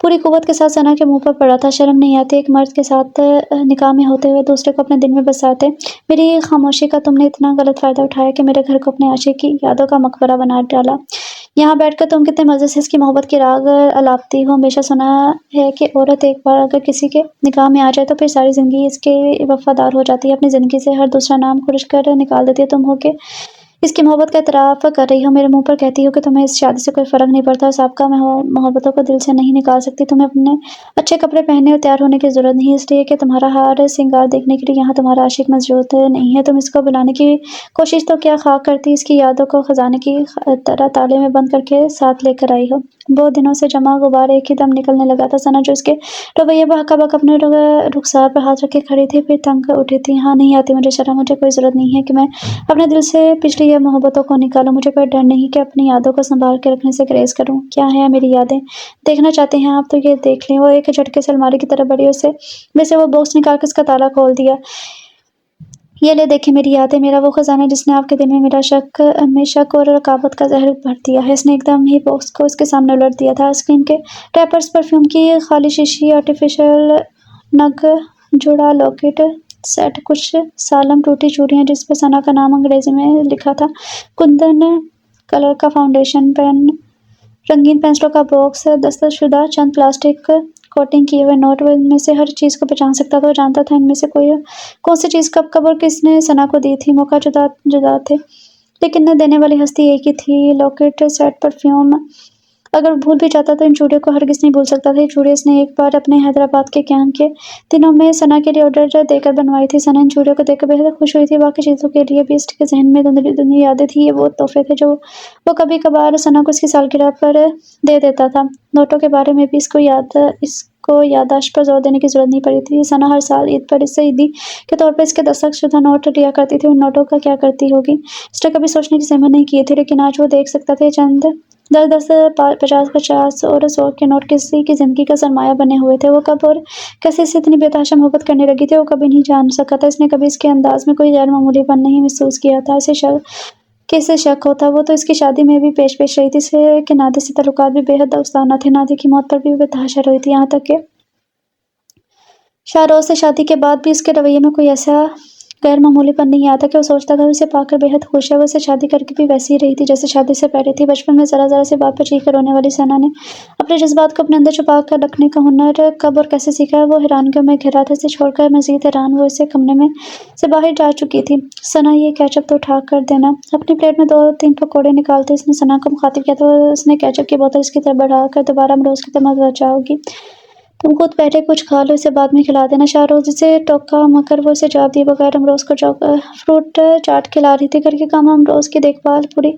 پوری قوت کے ساتھ ثنا کے منہ پر پڑا تھا۔ "شرم نہیں آتی ایک مرد کے ساتھ نکاح میں ہوتے ہوئے دوسرے کو اپنے دل میں بساتے؟ میری خاموشی کا تم نے اتنا غلط فائدہ اٹھایا کہ میرے گھر کو اپنے عاشق کی یادوں کا مقبرہ بنا ڈالا۔ یہاں بیٹھ کر تم کتنے مزے سے اس کی محبت کی راگ الاپتی ہو۔ ہمیشہ سنا ہے کہ عورت ایک بار اگر کسی کے نکاح میں آ جائے تو پھر ساری زندگی اس کے وفادار ہو جاتی ہے، اپنی زندگی سے ہر دوسرا نام خورش کر نکال دیتی ہے۔ تم ہو کہ اس کی محبت کا اعتراف کر رہی ہو، میرے منہ پر کہتی ہو کہ تمہیں اس شادی سے کوئی فرق نہیں پڑتا اور سابقہ محبتوں کو دل سے نہیں نکال سکتی۔ تمہیں اپنے اچھے کپڑے پہننے اور تیار ہونے کی ضرورت نہیں، اس لیے کہ تمہارا ہار سنگار دیکھنے کے لیے یہاں تمہارا عاشق موجود نہیں ہے۔ تم اس کو بلانے کی کوشش تو کیا خاک کرتی، اس کی یادوں کو خزانے کی طرح تالے میں بند کر کے ساتھ لے کر آئی ہو۔ بہت دنوں سے جمع غبار ایک ہی دم نکلنے لگا تھا۔ ثنا، جو اس کے رویے پر ہکا بک اپنے رخسار پر ہاتھ رکھے کھڑی تھی، پھر تھنک اٹھی تھی۔ "ہاں، نہیں آتی مجھے شرم، مجھے کوئی ضرورت نہیں ہے کہ میں اپنے دل سے پچھلی اب محبتوں کو نکالو، مجھے کوئی ڈر نہیں کہ اپنی یادوں کو سنبھال کے رکھنے سے گریز کروں۔ کیا ہے میری یادیں؟ دیکھنا چاہتے ہیں آپ تو یہ دیکھ لیں۔ وہ ایک جھٹکے سے الماری کی طرف بڑھی، اسے میں سے وہ باکس نکال کے اس کا تالا کھول دیا۔ یہ لے دیکھیں میری یادیں، میرا وہ خزانہ جس نے آپ کے دل میں میرا شک اور رقابت کا زہر بھر دیا ہے۔ اس نے ایک دم ہی باکس کو اس کے سامنے الٹ دیا تھا۔ اسکرین کے ریپرز، پرفیوم کی خالی شیشی، آرٹیفیشل نگ جڑا لاکٹ سیٹ، کچھ سالم ٹوٹی چوڑیاں جس پر ثنا کا نام انگریزی میں لکھا تھا، کندن کلر کا فاؤنڈیشن پین، رنگین پینسلوں کا باکس، دستخط شدہ چند پلاسٹک کوٹنگ کیے ہوئے نوٹ۔ وہ ان میں سے ہر چیز کو پہچان سکتا تھا۔ وہ جانتا تھا ان میں سے کون سی چیز کب اور کس نے ثنا کو دی تھی۔ موقع جدا جدا تھے لیکن نہ دینے والی ہستی ایک ہی تھی۔ Locket set, perfume. اگر وہ بھول بھی جاتا تو ان چوڑیوں کو ہرگز نہیں بھول سکتا تھا۔ یہ چوڑیاں اس نے ایک بار اپنے حیدرآباد کے قیام کے دنوں میں ثنا کے لیے آرڈر دے کر بنوائی تھی۔ ثنا ان چوڑیوں کو دیکھ کر بے حد خوش ہوئی تھی۔ باقی چیزوں کے لیے بھی اس کے ذہن میں دھندلی دھندلی یادیں تھیں۔ یہ وہ تحفے تھے جو وہ کبھی کبھار ثنا کو اس کی سالگرہ پر دے دیتا تھا۔ نوٹوں کے بارے میں بھی اس کو یادداشت پر زور دینے کی ضرورت نہیں پڑی تھی۔ ثنا ہر سال عید پر اس سے عیدی کے طور پر اس کے دستخط شدہ نوٹ لیا کرتی تھی۔ ان نوٹوں کا کیا کرتی ہوگی، اس نے کبھی سوچنے کی زحمت نہیں کی تھی، لیکن آج وہ دیکھ سکتا تھا یہ چند 10 50 اور 100 کے نوٹ کسی کی زندگی کا سرمایہ بنے ہوئے تھے۔ وہ کب اور کیسے اس سے اتنی بے تحاشا محبت کرنے لگی تھی، وہ کبھی نہیں جان سکا تھا۔ اس نے کبھی اس کے انداز میں کوئی غیر معمولی پن نہیں محسوس کیا تھا کہ اسے شک ہوتا۔ وہ تو اس کی شادی میں بھی پیش رہی تھی، اس کے نادر سے تعلقات بھی بے حد دوستانہ تھے۔ نادر کی موت پر بھی وہ بے تحاشا روئی تھی، یہاں تک کہ شاہروز سے شادی کے بعد بھی اس کے رویے میں کوئی ایسا غیر معمولی پن نہیں آیا تھا کہ وہ سوچتا تھا وہ اسے پا کر بے حد خوش ہے۔ وہ اسے شادی کر کے بھی ویسی ہی رہی تھی جیسے شادی سے پہلے تھی۔ بچپن میں ذرا ذرا سی بات پر چیخ کر رونے والی ثنا نے اپنے جذبات کو اپنے اندر چھپا کر رکھنے کا ہنر کب اور کیسے سیکھا ہے، وہ حیرانیوں میں گھرا تھا۔ اسے چھوڑ کر مزید حیران وہ اسے کمرے میں سے باہر جا چکی تھی۔ ثنا، یہ کیچپ تو اٹھا کر دینا۔ اپنی پلیٹ میں 2-3 پکوڑے نکالتے اس نے ثنا کو مخاطب کیا تو اس نے کیچپ کی بوتل اس کی طرف بڑھا کر دوبارہ امروز کی طرح متوجہ ہوگی، تم خود پہلے کچھ کھا لو، اسے بعد میں کھلا دینا۔ شاہروز اسے ٹوکا مگر وہ اسے جواب دیے بغیر امروز کو فروٹ چاٹ کھلا رہی تھی۔ گھر کے کام امروز کی دیکھ بھال پوری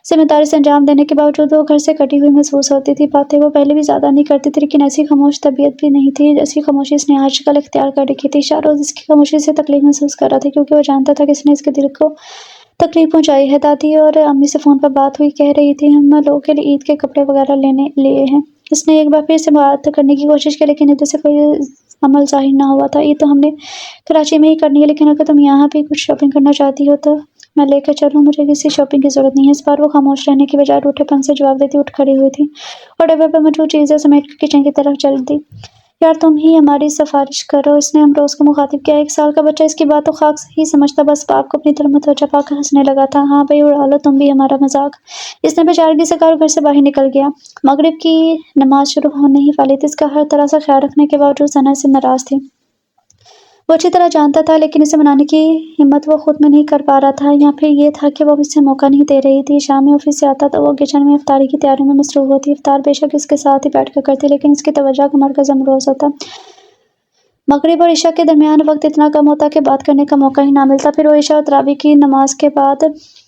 ذمہ داری سے انجام دینے کے باوجود وہ گھر سے کٹی ہوئی محسوس ہوتی تھی۔ باتیں وہ پہلے بھی زیادہ نہیں کرتی تھی لیکن ایسی خاموش طبیعت بھی نہیں تھی جیسی خاموشی اس نے آج کل اختیار کر رکھی تھی۔ شاہروز اس کی خاموشی سے تکلیف محسوس کر رہا تھا کیونکہ وہ جانتا تھا کہ اس نے اس کے دل کو تکلیف پہنچائی ہے۔ دادی اور امی سے فون پر بات ہوئی، کہہ رہی تھی ہم لوگوں کے لیے عید کے کپڑے وغیرہ لیے ہیں۔ اس نے ایک بار پھر سے بات کرنے کی کوشش کی لیکن ادھر سے کوئی عمل ظاہر نہ ہوا تھا۔ عید تو ہم نے کراچی میں ہی کرنی ہے لیکن اگر تم یہاں بھی کچھ شاپنگ کرنا چاہتی ہو تو میں لے کر چلوں، مجھے کسی شاپنگ کی ضرورت نہیں ہے۔ اس بار وہ خاموش رہنے کی بجائے روٹھے پن سے جواب دیتی اٹھ کھڑی ہوئی تھی اور ڈبے پر موجود چیزیں سمیٹ کر کچن کی طرف چل دی۔ یار تم ہی ہماری سفارش کرو، اس نے امروز کو مخاطب کیا۔ 1 سال کا بچہ اس کی بات تو خاک ہی سمجھتا، بس باپ کو اپنی طرف متوجہ پا کر ہنسنے لگا تھا۔ ہاں بھائی اڑا لو تم بھی ہمارا مذاق، اس نے بےچارگی سے کہا اور گھر سے باہر نکل گیا۔ مغرب کی نماز شروع ہونے ہی والی تھی۔ اس کا ہر طرح سے خیال رکھنے کے باوجود ثنا اس سے ناراض تھی۔ وہ اچھی طرح جانتا تھا لیکن اسے منانے کی ہمت وہ خود میں نہیں کر پا رہا تھا، یا پھر یہ تھا کہ وہ اسے موقع نہیں دے رہی تھی۔ شام میں آفس سے آتا تو وہ کچن میں افطاری کی تیاریوں میں مصروف ہوتی۔ افطار بے شک اس کے ساتھ ہی بیٹھ کر کرتی لیکن اس کی توجہ کا مرکز امروز ہوتا۔ مغرب اور عشاء کے درمیان وقت اتنا کم ہوتا کہ بات کرنے کا موقع ہی نہ ملتا۔ پھر وہ عشاء اور تراویح کی نماز کے بعد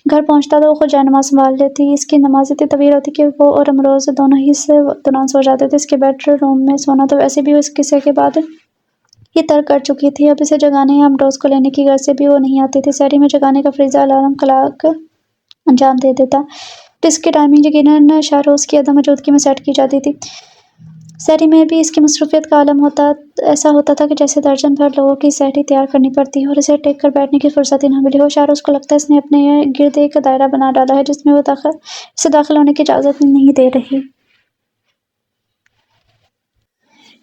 گھر پہنچتا تو وہ خود جائے نماز سنبھال لیتی۔ اس کی نماز اتنی طویل ہوتی کہ وہ اور امروز دونوں ہی اس دوران سو جاتے تھے۔ اس کے بیڈ روم میں سونا تو ویسے بھی وہ اس قصے کے بعد یہ ترک کر چکی تھی۔ اب اسے جگانے یا امروز کو لینے کی غرض سے بھی وہ نہیں آتی تھی۔ سحری میں جگانے کا فریضہ الارم کلاک انجام دے دیتا، جس کی ٹائمنگ یقیناً شاہروز کی عدم موجودگی میں سیٹ کی جاتی تھی۔ سحری میں بھی اس کی مصروفیت کا عالم ایسا ہوتا تھا کہ جیسے درجن بھر لوگوں کی سحری تیار کرنی پڑتی ہے اور اسے ٹیک کر بیٹھنے کی فرصت ہی نہ ملی ہو۔ شاہروز کو لگتا ہے اس نے اپنے گرد ایک دائرہ بنا ڈالا ہے جس میں وہ اسے داخل ہونے کی اجازت نہیں دے رہی۔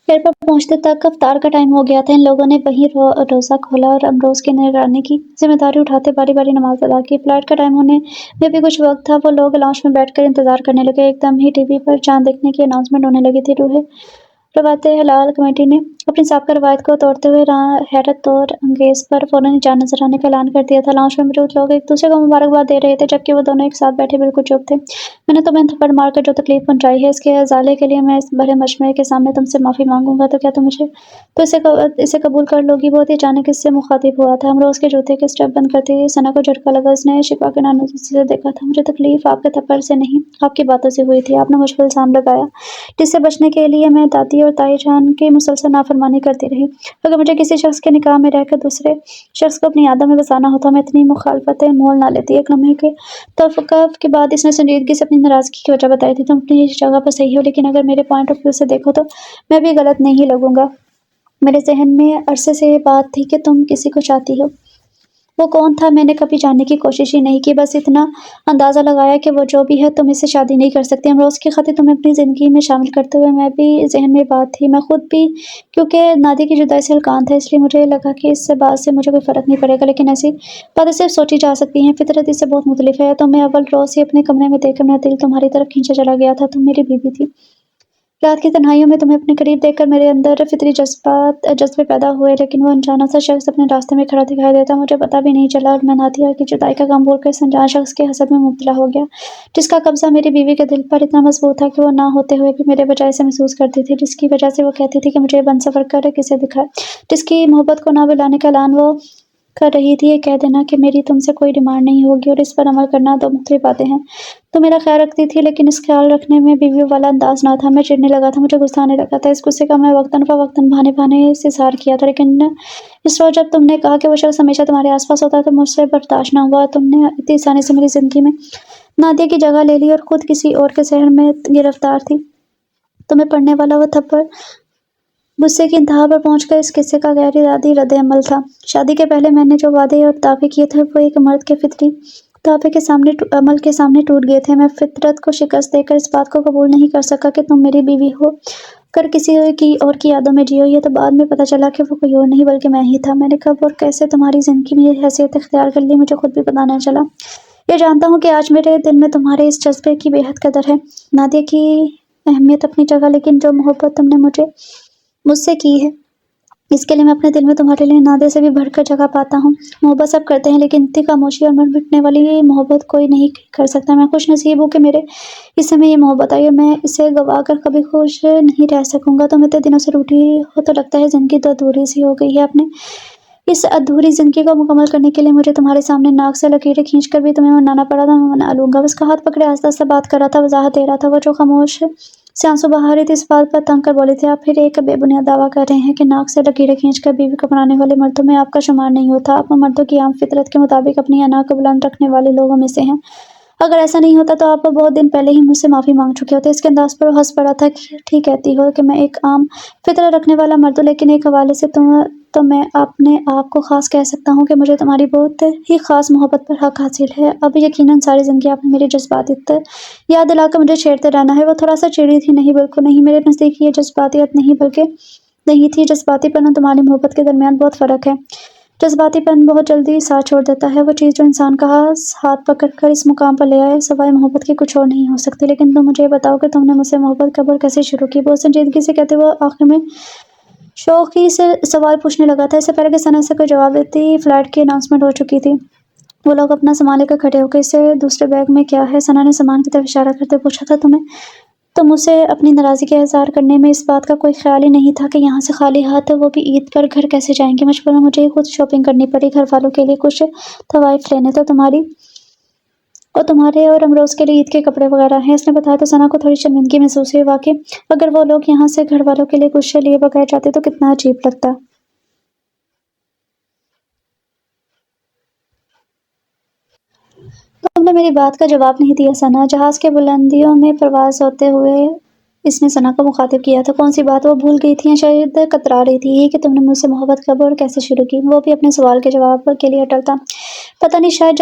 ایئرپورٹ پہنچتے تک افطار کا ٹائم ہو گیا تھا۔ ان لوگوں نے وہیں روزہ کھولا اور امروز کی نگرانی کی ذمہ داری اٹھاتے باری باری نماز ادا کی۔ فلائٹ کا ٹائم ہونے میں بھی کچھ وقت تھا۔ وہ لوگ لاؤنج میں بیٹھ کر انتظار کرنے لگے۔ ایک دم ہی ٹی وی پر چاند دیکھنے کی اناؤنسمنٹ ہونے لگی تھی۔ روایت ہلال کمیٹی نے اپنی سابقہ روایت کو توڑتے ہوئے حیرت اور انگیز پر فوراً جان نظر آنے کا اعلان کر دیا تھا۔ لاؤنج میں موجود لوگ ایک دوسرے کو مبارکباد دے رہے تھے جبکہ وہ دونوں ایک ساتھ بیٹھے بالکل چپ تھے۔ میں نے تمہیں تھپڑ مار کر جو تکلیف پہنچائی ہے اس کے ازالے کے لیے میں اس بڑے مجمع کے سامنے تم سے معافی مانگوں گا، تو کیا تم اسے قبول کر لو گی؟ بہت ہی اچانک اس سے مخاطب ہوا تھا۔ امروز کے جوتے کے اسٹیپ بند کرتے ہوئے ثنا کو جھٹکا لگا۔ اس نے شکوہ کے نظر سے دیکھا تھا۔ مجھے تکلیف آپ کے تھپڑ سے نہیں، آپ کی باتوں سے ہوئی تھی۔ آپ نے مجھ پر الزام لگایا جس سے بچنے کے لیے میں دادی اور تائی جان کی مسلسل نافرمانی نافرمانی کرتی رہی۔ اگر مجھے کسی شخص کے نکاح میں رہ کر دوسرے شخص کو اپنی یادوں میں بسانا ہوتا میں اتنی مخالفتیں مول نہ لیتی۔ ایک لمحے کے توقف کے بعد اس نے سنجیدگی سے اپنی ناراضگی کی وجہ بتائی تھی۔ تم اپنی جگہ پر صحیح ہو، لیکن اگر میرے پوائنٹ آف ویو سے دیکھو تو میں بھی غلط نہیں لگوں گا۔ میرے ذہن میں عرصے سے یہ بات تھی کہ تم کسی کو چاہتی ہو۔ وہ کون تھا میں نے کبھی جاننے کی کوشش ہی نہیں کی، بس اتنا اندازہ لگایا کہ وہ جو بھی ہے تم اس سے شادی نہیں کر سکتی۔ امروز کے خطے تمہیں اپنی زندگی میں شامل کرتے ہوئے میں بھی ذہن میں بات تھی، میں خود بھی، کیونکہ نادیہ کی جدائی سے ہلکان تھا، اس لیے مجھے لگا کہ اس سے بات سے مجھے کوئی فرق نہیں پڑے گا، لیکن ایسی باتیں صرف سوچی جا سکتی ہیں، فطرت اس سے بہت مختلف ہے۔ تمہیں اول روز ہی اپنے کمرے میں دیکھ کر میرا دل تمہاری طرف کھینچا چلا گیا تھا، تم میری بیوی تھی۔ رات کی تنہائیوں میں تمہیں اپنے قریب دیکھ کر میرے اندر فطری جذبے پیدا ہوئے، لیکن وہ انجانا سا شخص اپنے راستے میں کھڑا دکھائی دیتا مجھے پتہ بھی نہیں چلا، اور میں نادیہ کی جدائی کا غم بھول کر اس انجان شخص کے حسد میں مبتلا ہو گیا، جس کا قبضہ میری بیوی کے دل پر اتنا مضبوط تھا کہ وہ نہ ہوتے ہوئے بھی میرے بجائے اسے محسوس کرتی تھی، جس کی وجہ سے وہ کہتی تھی کہ مجھے بن سفر کر کسے دکھائے، جس کی محبت کو نہ بلانے کا اعلان وہ کر رہی تھی۔ یہ کہہ دینا کہ میری تم سے کوئی ڈیمانڈ نہیں ہوگی اور اس پر عمل کرنا دو مختلف باتیں ہیں۔ تو میرا خیال رکھتی تھی، لیکن اس خیال رکھنے میں بیوی والا انداز نہ تھا۔ میں چڑھنے لگا تھا، مجھے غصہ آنے لگا تھا، اس غصے کا میں وقتاً فوقتاً بہانے سے اظہار کیا تھا، لیکن اس روز جب تم نے کہا کہ وہ شخص ہمیشہ تمہارے آس پاس ہوتا ہے تو مجھ سے برداشت نہ ہوا۔ تم نے اتنی آسانی سے میری زندگی میں نادیہ کی جگہ لے لی اور خود کسی اور کے شہر میں گرفتار تھی۔ تمہیں پڑنے والا وہ تھپڑ غصے کی انتہا پر پہنچ کر اس قصے کا غیر ارادی رد عمل تھا۔ شادی کے پہلے میں نے جو وعدے اور دعوے کیے تھے وہ ایک مرد کے فطری دعوے کے عمل کے سامنے ٹوٹ گئے تھے۔ میں فطرت کو شکست دے کر اس بات کو قبول نہیں کر سکا کہ تم میری بیوی ہو کر کسی اور کی یادوں میں جیو۔ یہ تو بعد میں پتہ چلا کہ وہ کوئی اور نہیں بلکہ میں ہی تھا۔ میں نے کب اور کیسے تمہاری زندگی میں یہ حیثیت اختیار کر لی مجھے خود بھی پتہ نہ چلا۔ یہ جانتا ہوں کہ آج میرے دل میں تمہارے اس جذبے کی بے حد قدر ہے۔ نادیہ کی اہمیت اپنی جگہ، لیکن جو محبت تم نے مجھ سے کی ہے اس کے لیے میں اپنے دل میں تمہارے لیے نادیہ سے بھی بڑھ کر جگہ پاتا ہوں۔ محبت سب کرتے ہیں، لیکن اتنی خاموشی اور مر مٹنے والی محبت کوئی نہیں کر سکتا۔ میں خوش نصیب ہوں کہ میرے حصے میں یہ محبت آئی، اور میں اسے گوا کر کبھی خوش نہیں رہ سکوں گا۔ تم اتنے دنوں سے روٹھی ہو تو لگتا ہے زندگی تو ادھوری سی ہو گئی ہے۔ اپنے اس ادھوری زندگی کو مکمل کرنے کے لیے مجھے تمہارے سامنے ناک سے لکیریں کھینچ کر بھی تمہیں منانا پڑا تھا۔ میں منا لوں گا۔ اس کا ہاتھ پکڑے آہستہ آہستہ بات کر رہا تھا، وضاحت دے رہا تھا۔ وہ جو خاموش سے آنسو بہا رہی تھی اس بات پر تنگ کر بولی تھی، آپ پھر ایک بے بنیاد دعویٰ کر رہے ہیں کہ ناک سے لکیریں کھینچ کر بیوی کو منانے والے مردوں میں آپ کا شمار نہیں ہوتا۔ آپ مردوں کی عام فطرت کے مطابق اپنی انا کو بلند رکھنے والے لوگوں میں سے ہیں۔ اگر ایسا نہیں ہوتا تو آپ بہت دن پہلے ہی مجھ سے معافی مانگ چکے ہوتے۔ اس کے انداز پر وہ ہنس پڑا تھا۔ ٹھیک کہتی ہو کہ میں ایک عام فطرت رکھنے والا مرد ہوں، لیکن ایک حوالے سے تو میں اپنے آپ کو خاص کہہ سکتا ہوں کہ مجھے تمہاری بہت ہی خاص محبت پر حق حاصل ہے۔ اب یقیناً ساری زندگی آپ نے میری جذباتیت یاد دلا کر مجھے چھیڑتے رہنا ہے۔ وہ تھوڑا سا چڑی تھی۔ نہیں، بالکل نہیں، میرے نزدیک یہ جذباتیت نہیں تھی۔ جذباتی پن اور تمہاری محبت کے درمیان بہت فرق ہے۔ جذباتی پن بہت جلدی ساتھ چھوڑ دیتا ہے۔ وہ چیز جو انسان کا ہاتھ پکڑ کر اس مقام پر لے آئے سوائے محبت کے کچھ اور نہیں ہو سکتی۔ لیکن تم مجھے یہ بتاؤ کہ تم نے مجھ سے محبت کب اور کیسے شروع کی؟ بہت سنجیدگی سے کہتے ہوئے آخر میں شوخی سے سوال پوچھنے لگا تھا۔ اس سے پہلے کہ ثنا سے کوئی جواب دیتی فلائٹ کی اناؤنسمنٹ ہو چکی تھی۔ وہ لوگ اپنا سامان لے کر کھڑے ہو گئے۔ اس سے دوسرے بیگ میں کیا ہے؟ ثنا نے سامان کی طرف اشارہ کرتے پوچھا تھا۔ تم اسے اپنی ناراضگی کا اظہار کرنے میں اس بات کا کوئی خیال ہی نہیں تھا کہ یہاں سے خالی ہاتھ وہ بھی عید پر گھر کیسے جائیں گی؟ مجبوراً مجھے ہی خود شاپنگ کرنی پڑی، گھر والوں کے لیے کچھ تحائف لینے تو تمہارے اور امروز کے لیے عید کے کپڑے وغیرہ ہیں۔ اس نے بتایا تو ثنا کو تھوڑی شرمندگی محسوس ہوئی۔ واقعی اگر وہ لوگ یہاں سے گھر والوں کے لیے کچھ لیے بغیر جاتے تو کتنا عجیب لگتا۔ تم نے میری بات کا جواب نہیں دیا ثنا۔ جہاز کے بلندیوں میں پرواز ہوتے ہوئے اس نے ثنا کو مخاطب کیا تھا۔ کون سی بات؟ وہ بھول گئی تھی یا شاید کترا رہی تھی؟ یہ کہ تم نے مجھ سے محبت کب اور کیسے شروع کی؟ وہ بھی اپنے سوال کے جواب کے لیے اٹل تھا۔ پتہ نہیں، شاید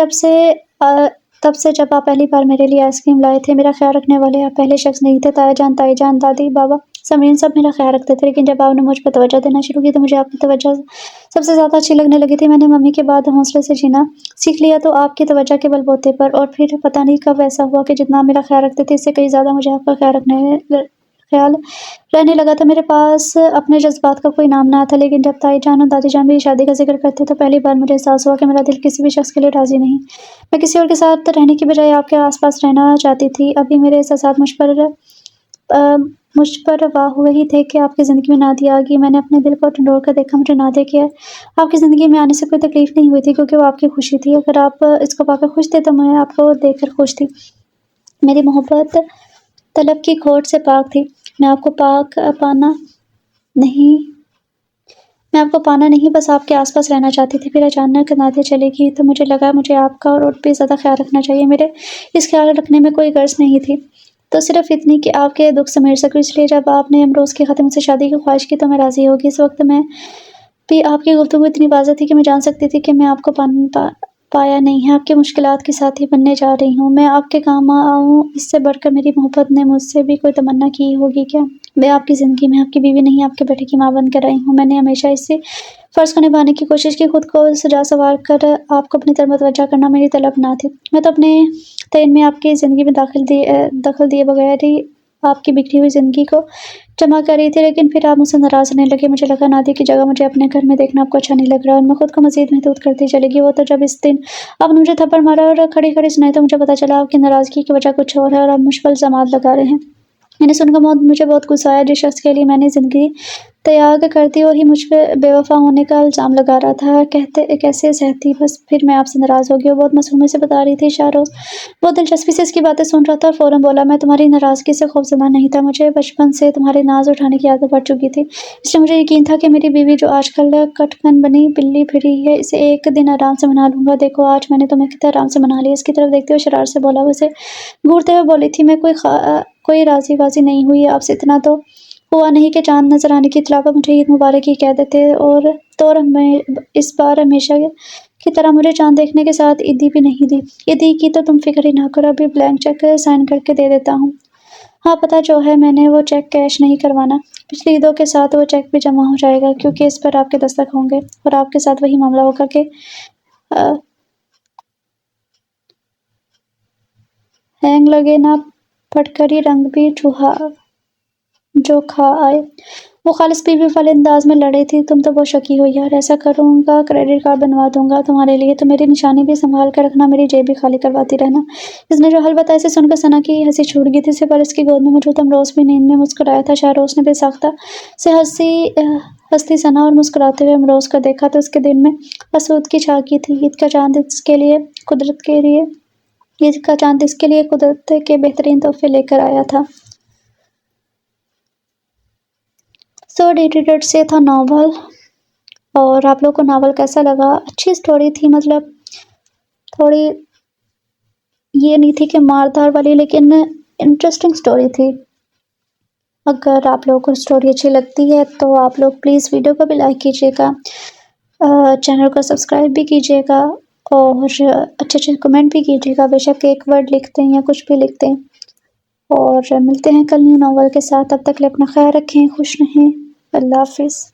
تب سے جب آپ پہلی بار میرے لیے آئس کریم لائے تھے۔ میرا خیال رکھنے والے آپ پہلے شخص نہیں تھے۔ تایا جان، تائی جان، دادی، بابا، سمرین سب میرا خیال رکھتے تھے، لیکن جب آپ نے مجھ پر توجہ دینا شروع کی تو مجھے آپ کی توجہ سب سے زیادہ اچھی لگنے لگی تھی۔ میں نے ممی کے بعد حوصلے سے جینا سیکھ لیا تو آپ کی توجہ کے بل بوتے پر، اور پھر پتہ نہیں کب ایسا ہوا کہ جتنا آپ میرا خیال رکھتے تھے اس سے کہیں زیادہ مجھے آپ کا خیال رہنے لگا تھا۔ میرے پاس اپنے جذبات کا کوئی نام نہ تھا، لیکن جب تائی جان اور دادی جان میری شادی کا ذکر کرتے تو پہلی بار مجھے احساس ہوا کہ میرا دل کسی بھی شخص کے لیے راضی نہیں۔ میں کسی اور کے ساتھ رہنے کی بجائے آپ کے آس پاس رہنا چاہتی تھی۔ ابھی میرے احساسات مجھ پر واہ ہوئے ہی تھے کہ آپ کی زندگی میں نادیہ آ گئی۔ میں نے اپنے دل کو ٹھنڈور کر دیکھا۔ مجھے نادیہ کے آپ کی زندگی میں آنے سے کوئی تکلیف نہیں ہوئی تھی، کیونکہ وہ آپ کی خوشی تھی۔ اگر آپ اس کو پا کر خوش تھے تو میں آپ کو دیکھ کر خوش تھی۔ میری محبت طلب کی کھوٹ سے پاک تھی۔ میں آپ کو پانا نہیں میں آپ کو پانا نہیں، بس آپ کے آس پاس رہنا چاہتی تھی۔ پھر اچانک نادیہ چلی گئی تو مجھے لگا مجھے آپ کا اور بھی زیادہ خیال رکھنا چاہیے۔ میرے اس خیال رکھنے میں کوئی غرض نہیں تھی، تو صرف اتنی کہ آپ کے دکھ سمیٹ سکوں۔ اس لیے جب آپ نے امروز کے خاتمے سے شادی کی خواہش کی تو میں راضی ہوگی۔ اس وقت میں بھی آپ کی گفتگو اتنی واضح تھی کہ میں جان سکتی تھی کہ میں آپ کو پایا نہیں ہے، آپ کی مشکلات کے ساتھی بننے جا رہی ہوں، میں آپ کے کام آؤں۔ اس سے بڑھ کر میری محبت نے مجھ سے بھی کوئی تمنا کی ہوگی کیا؟ میں آپ کی زندگی میں آپ کی بیوی نہیں، آپ کے بیٹے کی ماں بن کر آئی ہوں۔ میں نے ہمیشہ اسی فرض کو نبھانے کی کوشش کی، خود کو سجا سنوار کر آپ کو اپنی طرف متوجہ کرنا میری طلب نہ تھی۔ میں تو اپنے تعین میں آپ کی زندگی میں دخل دیے بغیر ہی آپ کی بگڑی ہوئی زندگی کو جمع کر رہی تھی، لیکن پھر آپ مجھ سے ناراض ہونے لگے۔ مجھے لگا نادیہ کی جگہ مجھے اپنے گھر میں دیکھنا آپ کو اچھا نہیں لگ رہا، اور میں خود کو مزید محدود کرتی چلی گئی۔ وہ تو جب اس دن آپ نے مجھے تھپڑ مارا اور کھڑی کھڑی سنائی تو مجھے پتا چلا آپ کی ناراضگی کی وجہ کچھ اور ہے اور آپ مجھ پر الزامات لگا رہے ہیں۔ میں نے سن کر مجھے بہت غصہ آیا۔ جس شخص کے لیے میں نے زندگی تیاگ کر دی وہی مجھ پہ بے وفا ہونے کا الزام لگا رہا تھا، کیسے سہتی؟ بس پھر میں آپ سے ناراض ہو گئی۔ وہ بہت معصومیت سے بتا رہی تھی۔ شاہروز بہت دلچسپی سے اس کی باتیں سن رہا تھا اور فوراً بولا، میں تمہاری ناراضگی سے خوفزدہ نہیں تھا، مجھے بچپن سے تمہارے ناز اٹھانے کی عادت پڑ چکی تھی، اس لیے مجھے یقین تھا کہ میری بیوی جو آج کل کٹکن بنی بلی پھری ہے اسے ایک دن آرام سے منا لوں گا۔ دیکھو آج میں نے تمہیں کتنے آرام سے منا لیا۔ اس کی طرف دیکھتے ہوئے شرارت سے بولا۔ وہ اسے گھورتے ہوئے بولی تھی، میں کوئی راضی بازی نہیں ہوئی، آپ سے اتنا تو ہوا نہیں کہ چاند نظر آنے کی اطلاع پر مجھے عید مبارک ہی کہہ دیتے، اور اس بار ہمیشہ کی طرح مجھے چاند دیکھنے کے ساتھ عیدی بھی نہیں دی۔ عیدی کی تو تم فکر ہی نہ کرو، ابھی بلینک چیک سائن کر کے دے دیتا ہوں۔ ہاں پتہ جو ہے، میں نے وہ چیک کیش نہیں کروانا، پچھلی عیدوں کے ساتھ وہ چیک بھی جمع ہو جائے گا، کیونکہ اس پر آپ کے دستخط ہوں گے، اور آپ کے ساتھ وہی معاملہ ہوگا کہ ہینگ لگے نہ پھٹکری رنگ بھی جو کھا آئے۔ وہ خالص بی بی والے انداز میں لڑ رہی تھی، تم تو بہت شکی ہو یار، ایسا کروں گا کریڈٹ کارڈ بنوا دوں گا تمہارے لیے، تو میری نشانی بھی سنبھال کر رکھنا، میری جیب بھی خالی کرواتی رہنا۔ اس نے جو حل بتایا اسے سن کر ثنا کی ہنسی چھوٹ گئی تھی، اس سے پہلے اس کی گود میں موجود امروز بھی نیند میں مسکرایا تھا۔ شاہروز نے بے ساختہ سے ہنستی ثنا اور مسکراتے ہوئے امروز کو دیکھا تو اس کے دل میں آسودگی چھا گئی تھی۔ عید کا چاند اس کے لیے قدرت کے بہترین تحفے لے کر آیا تھا۔ سو ایڈیٹڈ سے تھا ناول، اور آپ لوگوں کو ناول کیسا لگا؟ اچھی سٹوری تھی، مطلب تھوڑی یہ نہیں تھی کہ ماردار والی، لیکن انٹرسٹنگ سٹوری تھی۔ اگر آپ لوگوں کو سٹوری اچھی لگتی ہے تو آپ لوگ پلیز ویڈیو کو بھی لائک کیجیے گا، چینل کو سبسکرائب بھی کیجیے گا، اور اچھے کمنٹ بھی کیجیے گا، بے شک ایک ورڈ لکھتے ہیں یا کچھ بھی لکھتے ہیں، اور ملتے ہیں کل نیو ناول کے ساتھ۔ تب تک کے لیے اپنا خیال رکھیں، خوش رہیں، اللہ حافظ۔